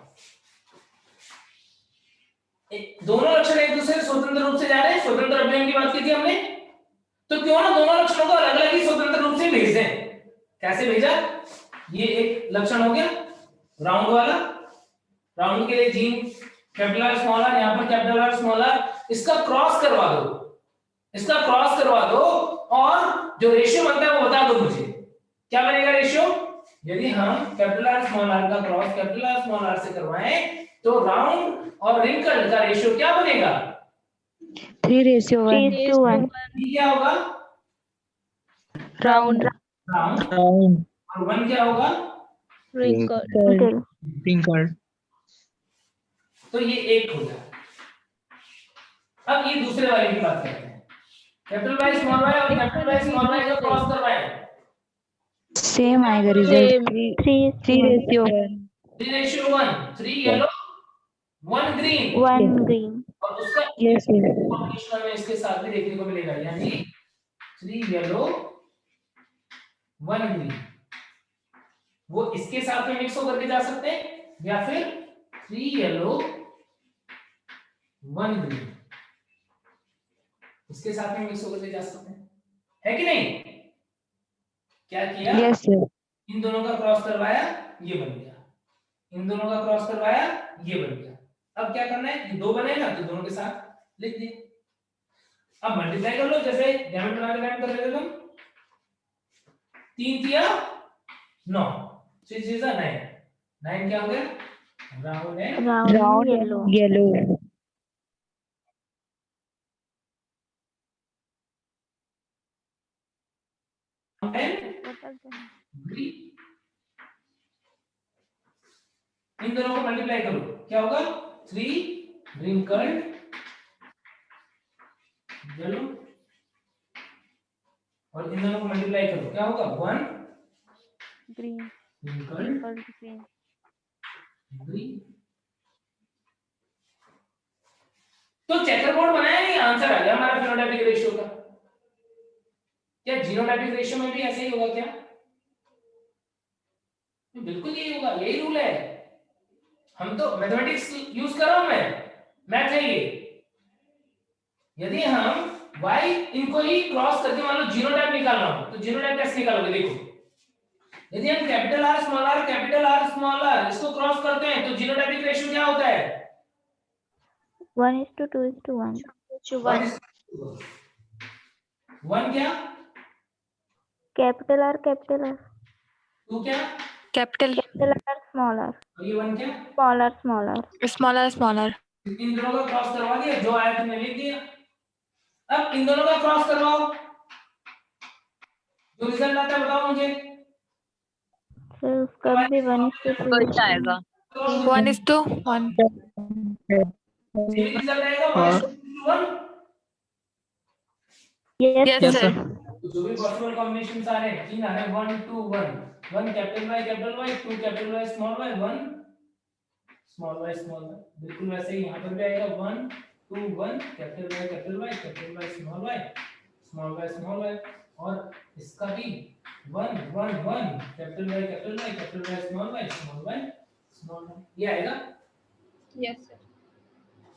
दोनों लक्षण एक दूसरे से स्वतंत्र रूप से जा रहे हैं, स्वतंत्र अवयव की बात की थी हमने, तो क्यों ना दोनों लक्षणों को अलग अलग ही स्वतंत्र रूप से भेज दें. कैसे भेजा, ये एक लक्षण हो गया राउंड वाला, राउंड के लिए gene capital R small r, यहां पर कैपिटल R स्मॉल r, इसका क्रॉस करवा दो, इसका क्रॉस करवा दो, और जो रेशियो बनता है वो बता दो मुझे. क्या बनेगा रेशियो, यदि हम कैपिटल R स्मॉल r का cross capital R small r से करवाएं, तो राउंड और रिंकल का रेशियो क्या बनेगा, 3:1. ये क्या होगा, राउंड राउंड, राउंड और 1 क्या होगा, रिंकल. तो ये 1 हो गया. अब ये दूसरे वाले की बात करते हैं, कैपिटल Y स्मॉल y और कैपिटल Y स्मॉल y का क्रॉस करवाएं, सेम आएगा रिजल्ट, 3:1. 3:1, 3 yellow 1 green, 1 green. और उसका Yes, yes. कॉम्बिनेशन में इसके साथ भी देखने को मिलेगा, यानी 3 येलो 1 ग्रीन. वो इसके साथ में मिक्स होकर के जा सकते हैं, या फिर 3 येलो 1 ग्रीन इसके साथ में मिक्स होकर के जा सकते हैं, है कि नहीं. क्या किया, Yes, sir. इन दोनों का क्रॉस करवाया, ये बन गया, इन दोनों का क्रॉस करवाया, ये बन गया. अब क्या करना है, ये 2 बने ना, तो दोनों के साथ लिख दिए. अब मल्टीप्लाई कर लो, जैसे गैमेट बना के टाइम कर लेते तुम, 3 किया 9, 6 is 9, 9 क्या हो गया, राउंड है, Round yellow. इन दोनों को मल्टीप्लाई करो, क्या होगा, 3 रिंकल्ड येलो, और इन दोनों को मल्टीप्लाई करो, क्या होगा, 1 ग्रीन रिंकल्ड ग्रीन. ग्रीन. तो चेकरबोर्ड बनाया नहीं, आंसर आ गया हमारा फिनोटाइपिक रेशियो का. क्या जीनोटाइपिक रेशियो में भी ऐसे ही होगा क्या, बिल्कुल यही होगा, यही रूल है. हम तो मैथमेटिक्स यूज कर रहा हूं मैं, मैथ है ये. यदि हम y इनको ही क्रॉस करके मान लो जीनोटाइप निकालना हो, तो जीनोटाइप कैसे निकालोगे, देखो, यदि हम कैपिटल R स्मॉल r इसको क्रॉस करते हैं, तो जीनोटाइपिक रेशियो क्या होता है, 1:2:1. वन। वन क्या? Capital R capital R. Two क्या? Capital capital R small R. और ये वन क्या? Small R small R. Smaller smaller. इन दोनों का क्रॉस करवा दिया, जो आया तुमने लिख दिया। अब इन दोनों का क्रॉस करवाओ, जो रिजल्ट आता है बताओ मुझे। सर उसका भी 1:2 वही आएगा। 1:1। सेम रिजल्ट आएगा 1:1। Yes yes Yes, sir. sir. जो भी पॉसिबल कॉम्बिनेशंस आ रहे हैं, तीन आ रहे हैं 1 2 1, 1 capital Y 2 capital Y small y, 1 small y small y। बिल्कुल वैसे ही यहाँ पर भी आएगा 1 2 1 capital Y small y small y। और इसका भी 1 1 1 capital Y small y small y। ये आएगा। Yes sir.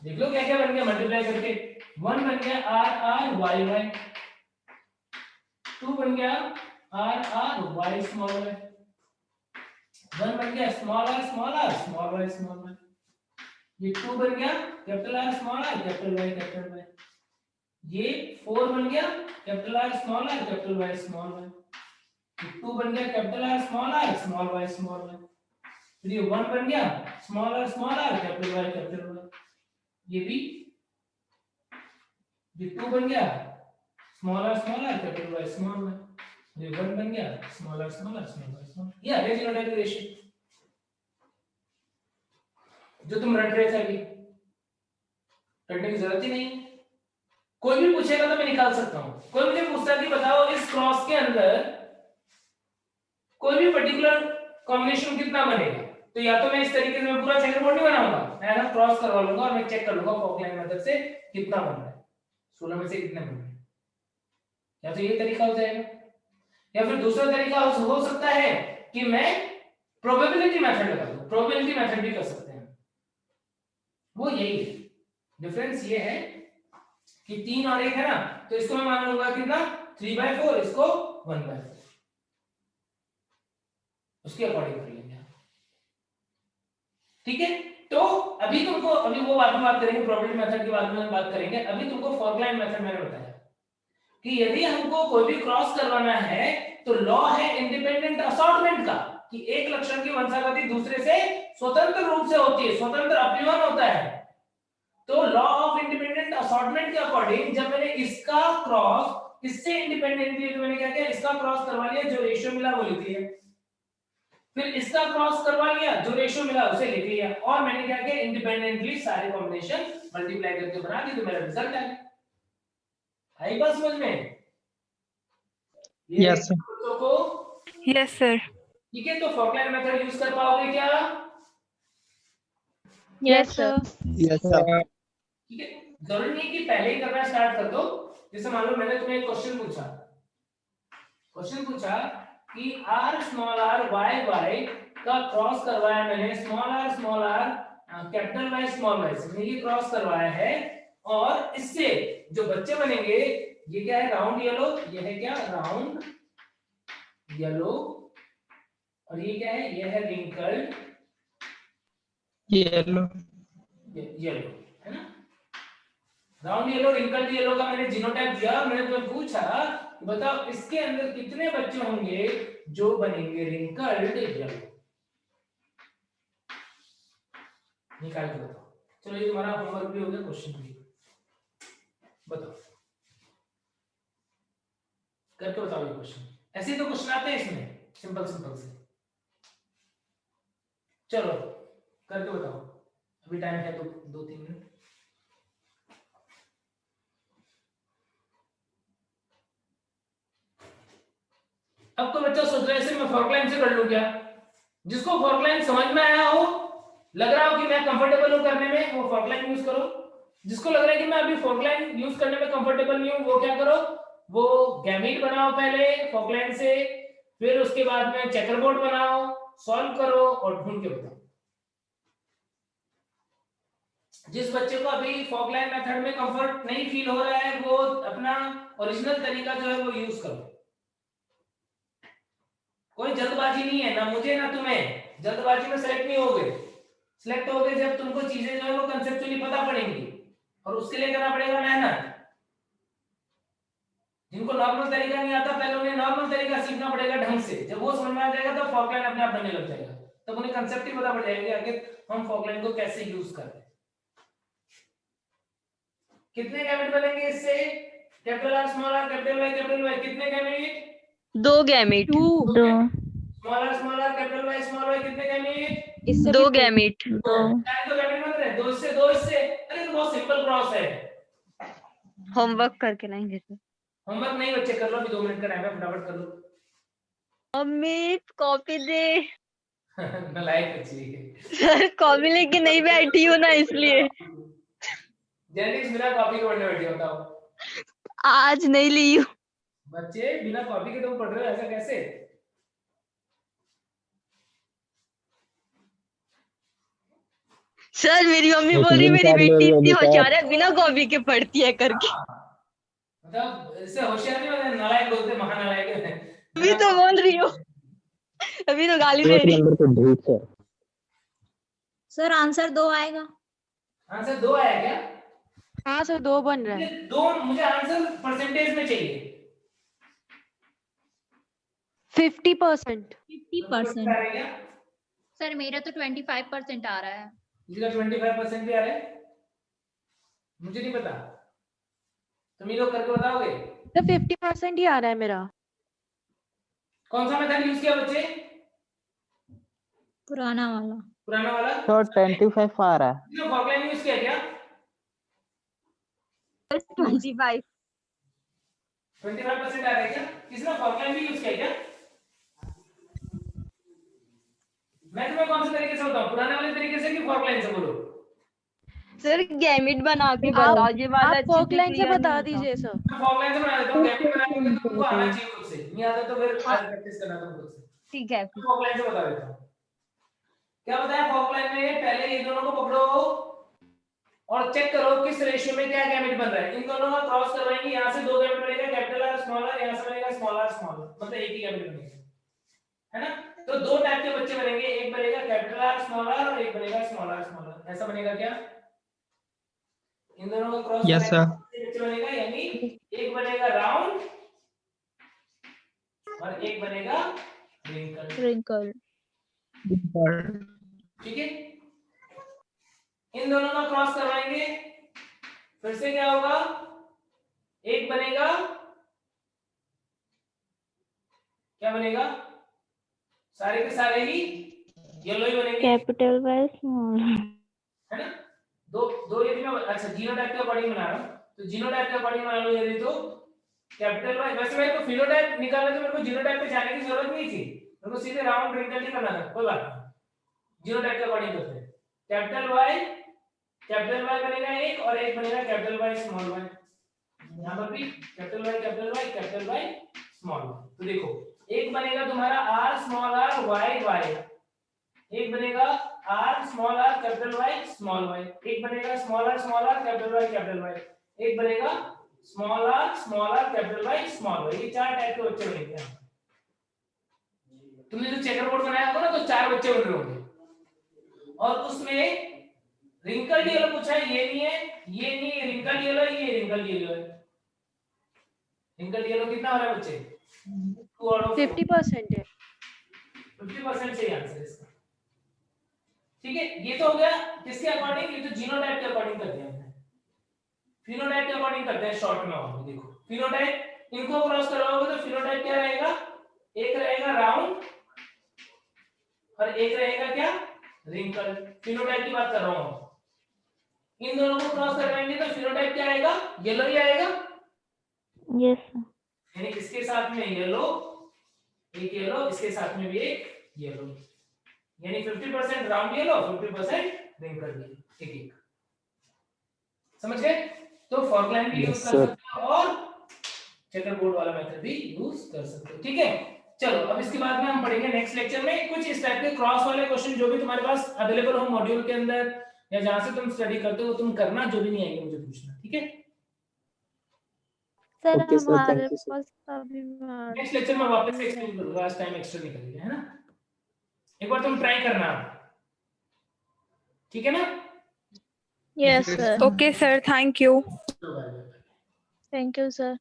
देख लो क्या क्या बन गया मल्टीप्लाई करके। 1 बन गया R R Y Y, 2 बन गया R R Y small y, 1 बन गया small r small y small y। ये 2 बन गया capital R small r capital Y। ये 4 बन गया capital R small r capital Y small y। ये 2 बन गया capital R small y small y। फिर ये 1 बन गया स्मॉल r कैपिटल Y। ये भी ये 2 बन गया small r capital Y small y। ये 1 बन गया स्मॉल r स्मॉल y। ये अरेंज नोटेड रेशियो जो तुम रट रहे थे अभी, रटने की जरूरत ही नहीं। कोई भी पूछेगा तो मैं निकाल सकता हूं। कोई मुझे पूछता है कि बताओ इस क्रॉस के अंदर कोई भी पर्टिकुलर कॉम्बिनेशन कितना बनेगा, तो या तो मैं इस तरीके से मैं पूरा चेकरबोर्ड नहीं बनाऊंगा, मैं ना क्रॉस करवा लूंगा और मैं चेक कर लूंगा फॉकलाइन मेथड से कितना बन रहा है, 16 में से कितने बन रहे हैं। या तो ये तरीका हो जाएगा, या फिर दूसरा तरीका हो सकता है कि मैं प्रोबेबिलिटी मेथड लगा दूं। प्रोबेबिलिटी मेथड भी कर सकते हैं। वो यही है, डिफरेंस ये है कि 3 और 1 है ना, तो इसको मैं मान लूंगा कितना 3/4, इसको 1/4, उसके अकॉर्डिंग कर लेंगे। ठीक है, तो अभी तुमको अभी वो बाद में बात करेंगे, प्रोबेबिलिटी मेथड के बाद में बात करेंगे। अभी तुमको फॉकलाइन मेथड मैंने बताया कि यदि हमको कोई भी क्रॉस करवाना है तो लॉ है इंडिपेंडेंट असॉर्टमेंट का, कि एक लक्षण की वंशागति दूसरे से स्वतंत्र रूप से होती है, स्वतंत्र अपीवन होता है। तो लॉ ऑफ इंडिपेंडेंट असॉर्टमेंट के अकॉर्डिंग जब मैंने इसका क्रॉस इससे इंडिपेंडेंटली, तो मैंने क्या किया, इसका क्रॉस करवा लिया, जो रेशियो मिला वो लिख लिया, फिर इसका क्रॉस करवा लिया, जो रेशियो मिला उसे लिख लिया, और मैंने क्या किया, इंडिपेंडेंटली सारे कॉम्बिनेशन मल्टीप्लाई करके बना दी, तो मेरा रिजल्ट आ गया। आई बात समझ में? Yes, sir. को यस सर। ठीक है, तो फॉकलाइन मेथड यूज कर पाओगे क्या? Yes sir. Yes, sir. ठीक है, जरूरी नहीं कि पहले ही करना स्टार्ट कर दो। जैसे मान लो मैंने तुम्हें एक क्वेश्चन पूछा कि r स्मॉल r y का क्रॉस करवाया मैंने, small r capital Y small y से ये क्रॉस करवाया है, और इससे जो बच्चे बनेंगे, ये क्या है, राउंड येलो, ये है क्या, राउंड येलो, और ये क्या है, ये है रिंकल्ड Yellow. येलो, है ना। राउंड येलो, रिंकल्ड येलो का मैंने जीनोटाइप दिया, मैंने तुम्हें पूछा कि बताओ इसके अंदर कितने बच्चे होंगे जो बनेंगे रिंकल्ड येलो, निकाल के बताओ। चलो ये तुम्हारा होमवर्क भी हो गया, क्वेश्चन भी बताओ, करके बताओ ये क्वेश्चन। ऐसे तो क्वेश्चन आते हैं इसमें, सिंपल से। चलो करके बताओ, अभी टाइम है तो 2-3 मिनट। अब तो बच्चा सोच रहा है मैं फॉकलाइन से कर लूं क्या? जिसको फॉकलाइन समझ में आया हो, लग रहा हो कि मैं कंफर्टेबल हूं करने में, वो फॉकलाइन यूज करो। जिसको लग रहा है कि मैं अभी फॉकलाइन यूज करने में कंफर्टेबल नहीं हूं, वो क्या करो, वो गैमीट बनाओ पहले फॉकलाइन से, फिर उसके बाद में चेकरबोर्ड बनाओ, सॉल्व करो और ढूंढ के बताओ। जिस बच्चे को अभी फॉकलाइन मेथड में कंफर्ट नहीं फील हो रहा है, वो अपना ओरिजिनल तरीका जो है वो यूज करो। कोई जल्दबाजी नहीं है, ना मुझे ना तुम्हें, जल्दबाजी में सेलेक्ट नहीं होगे। सिलेक्ट होगे जब तुमको चीजें जो है वो कंसेप्चुअली पता पड़ेंगी। और उसके लिए करना पड़ेगा मेहनत। जिनको नॉर्मल तरीका नहीं आता पहले उन्हें नॉर्मल तरीका सीखना पड़ेगा ढंग से। जब वो समझ में आ जाएगा तो फॉर्क लाइन अपने आप बनने लग जाएगा, तब उन्हें कंसेप्ट ही पता पड़ जाएगा आखिर हम फॉर्क लाइन को कैसे यूज करते हैं। कितने गैमेट बनेंगे इससे? Capital R small R capital Y कितने gamete? 2 gamete. 2 small R capital Y कितने गैमेट? इससे 2 गैमेट। 2 तो गैमेट बन रहे हैं 2 से 2 इससे। अरे तो बहुत सिंपल क्रॉस है। होमवर्क करके लाएंगे सर। होमवर्क नहीं बच्चे कर लो, अभी 2 मिनट का टाइम है, फटाफट कर लो। मम्मी कॉपी दे। नालायक बच्ची है। सर कॉपी लेके नहीं बैठी हूँ ना इसलिए। जेनेटिक्स बिना कॉपी के पढ़ने बैठी हो, बताओ। आज नहीं ली हूँ। बच्चे बिना कॉपी के तुम पढ़ रहे हो, ऐसा कैसे? सर मेरी मम्मी बोल रही मेरी बेटी इतनी होशियार है बिना कॉपी के पढ़ती है करके। मतलब इससे होशियार नहीं होते, नालायक बोलते, महानालायक है। अभी तो बोल रही हूँ, अभी तो गाली दे रही। नंबर पे ढूंढ सर। सर आंसर 2 आएगा। आंसर 2 आया क्या? हाँ सर 2 बन रहा है। 2 मुझे आंसर परसेंटेज में चाहिए। 50%। 50%। आ रहा है क्या? सर मेरा तो 25% आ रहा है। इसका 25% भी आ रहा है? मुझे नहीं पता, तुम ही लोग करके बताओगे। तो 50% ही आ रहा है मेरा। कौन सा मेथड यूज किया बच्चे? पुराना वाला। पुराना वाला। तो 25 आ रहा है। जो फॉर्क लाइन यूज किया क्या? 25। 25% आ रहा है क्या? किसने फॉर्क लाइन भी यूज किया क्या? मैं तुम्हें कौन से तरीके से बताऊं, पुराने वाले तरीके से कि फॉर्क लाइन से? बोलो सर गैमेट बना के बताओ, ये वाला आप अच्छे फॉर्क से लाइन से clear बता नहीं दीजिए सर। मैं फॉर्क लाइन से बना देता हूं। गैमेट बना के तो तुमको आना चाहिए खुद से, नहीं आता तो फिर प्रैक्टिस करना तुम खुद से। ठीक है। फॉर्क लाइन से बता देता हूं। क्या बताया फॉर्क लाइन में? पहले ये दोनों को पकड़ो और चेक करो किस रेशियो में क्या गैमेट बन रहा है। इन दोनों का क्रॉस करवाएंगे, यहां से 2 गैमेट बनेगा कैपिटल आर स्मॉल आर, यहां से बनेगा स्मॉल आर, मतलब एक ही गैमेट बनेगा, है ना? तो 2 टाइप के बच्चे बनेंगे, एक बनेगा कैपिटल आर स्मॉल आर और एक बनेगा स्मॉल आर। ऐसा बनेगा क्या? इन दोनों का क्रॉस Yes, sir. बच्चे बनेगा, यानी एक बनेगा राउंड और एक बनेगा रिंकल। ठीक है, इन दोनों का क्रॉस करवाएंगे, फिर से क्या होगा? एक बनेगा, क्या बनेगा? सारे के सारे ही येलो ही बनेंगे, कैपिटल वाई स्मॉल, है ना? दो यदि मैं अच्छा जीनोटाइप के अकॉर्डिंग बना रहा हूं, तो जीनोटाइप के अकॉर्डिंग बना लो यदि, तो कैपिटल वाई। वैसे मेरे को फिनोटाइप निकालना तो मेरे को जीनोटाइप पे जाने की जरूरत नहीं थी, मेरे को सीधे राउंड रिंकल ही करना था, कोई बात नहीं। जीनोटाइप के अकॉर्डिंग करते हैं। कैपिटल वाई बनेगा एक और एक बनेगा कैपिटल वाई स्मॉल वाई। यहां पर भी कैपिटल वाई स्मॉल वाई। तो देखो एक बनेगा तुम्हारा R small R Y Y, एक बनेगा R small R capital Y small Y, एक बनेगा स्मॉल आर कैपिटल वाई, एक बनेगा small R capital Y small Y. ये 4 टाइप के बच्चे बनेंगे। तुमने जो चेकर बोर्ड बनाया होगा ना, तो 4 बच्चे बन रहे होंगे, और उसमें रिंकल येलो पूछा है, ये नहीं है, ये नहीं है, रिंकल येलो है, ये रिंकल येलो है। रिंकल येलो कितना हो रहा है बच्चे? 50% है। 50% सही आंसर इसका। ठीक है, ये तो हो गया किसके अकॉर्डिंग? ये तो जीनोटाइप के अकॉर्डिंग करते हैं, फिनोटाइप के अकॉर्डिंग करते हैं शॉर्ट में। और देखो फिनोटाइप, इनको क्रॉस करवाओगे तो फिनोटाइप क्या रहेगा? एक रहेगा राउंड और एक रहेगा क्या? रिंकल। फिनोटाइप की बात कर रहा हूं। इन दोनों को क्रॉस करवाएंगे तो फिनोटाइप क्या आएगा? येलो ही आएगा। यस यानी इसके साथ में येलो, एक येलो, इसके साथ में भी एक येलो, यानी 50% राउंड येलो, 50% रिंकल येलो, एक एक। समझ गए? तो फॉर्क लाइन भी यूज कर सकते हो और चेकर बोर्ड वाला मेथड भी यूज कर सकते हो। ठीक है, चलो अब इसके बाद में हम पढ़ेंगे नेक्स्ट लेक्चर में कुछ इस टाइप के क्रॉस वाले क्वेश्चन, जो भी तुम्हारे पास अवेलेबल हो मॉड्यूल के अंदर या जहां से तुम स्टडी करते हो तुम करना, जो भी नहीं आएंगे मुझे पूछना। ठीक है सर Okay, sir, हमारे thank you, sir. पास अभी नेक्स्ट लेक्चर में वापस से एक्सप्लेन करूंगा, आज टाइम एक्स्ट्रा निकल गया है ना। एक बार तुम ट्राई करना, ठीक है ना? Yes, sir. Okay, sir. Thank you. Bye bye. Thank you, sir.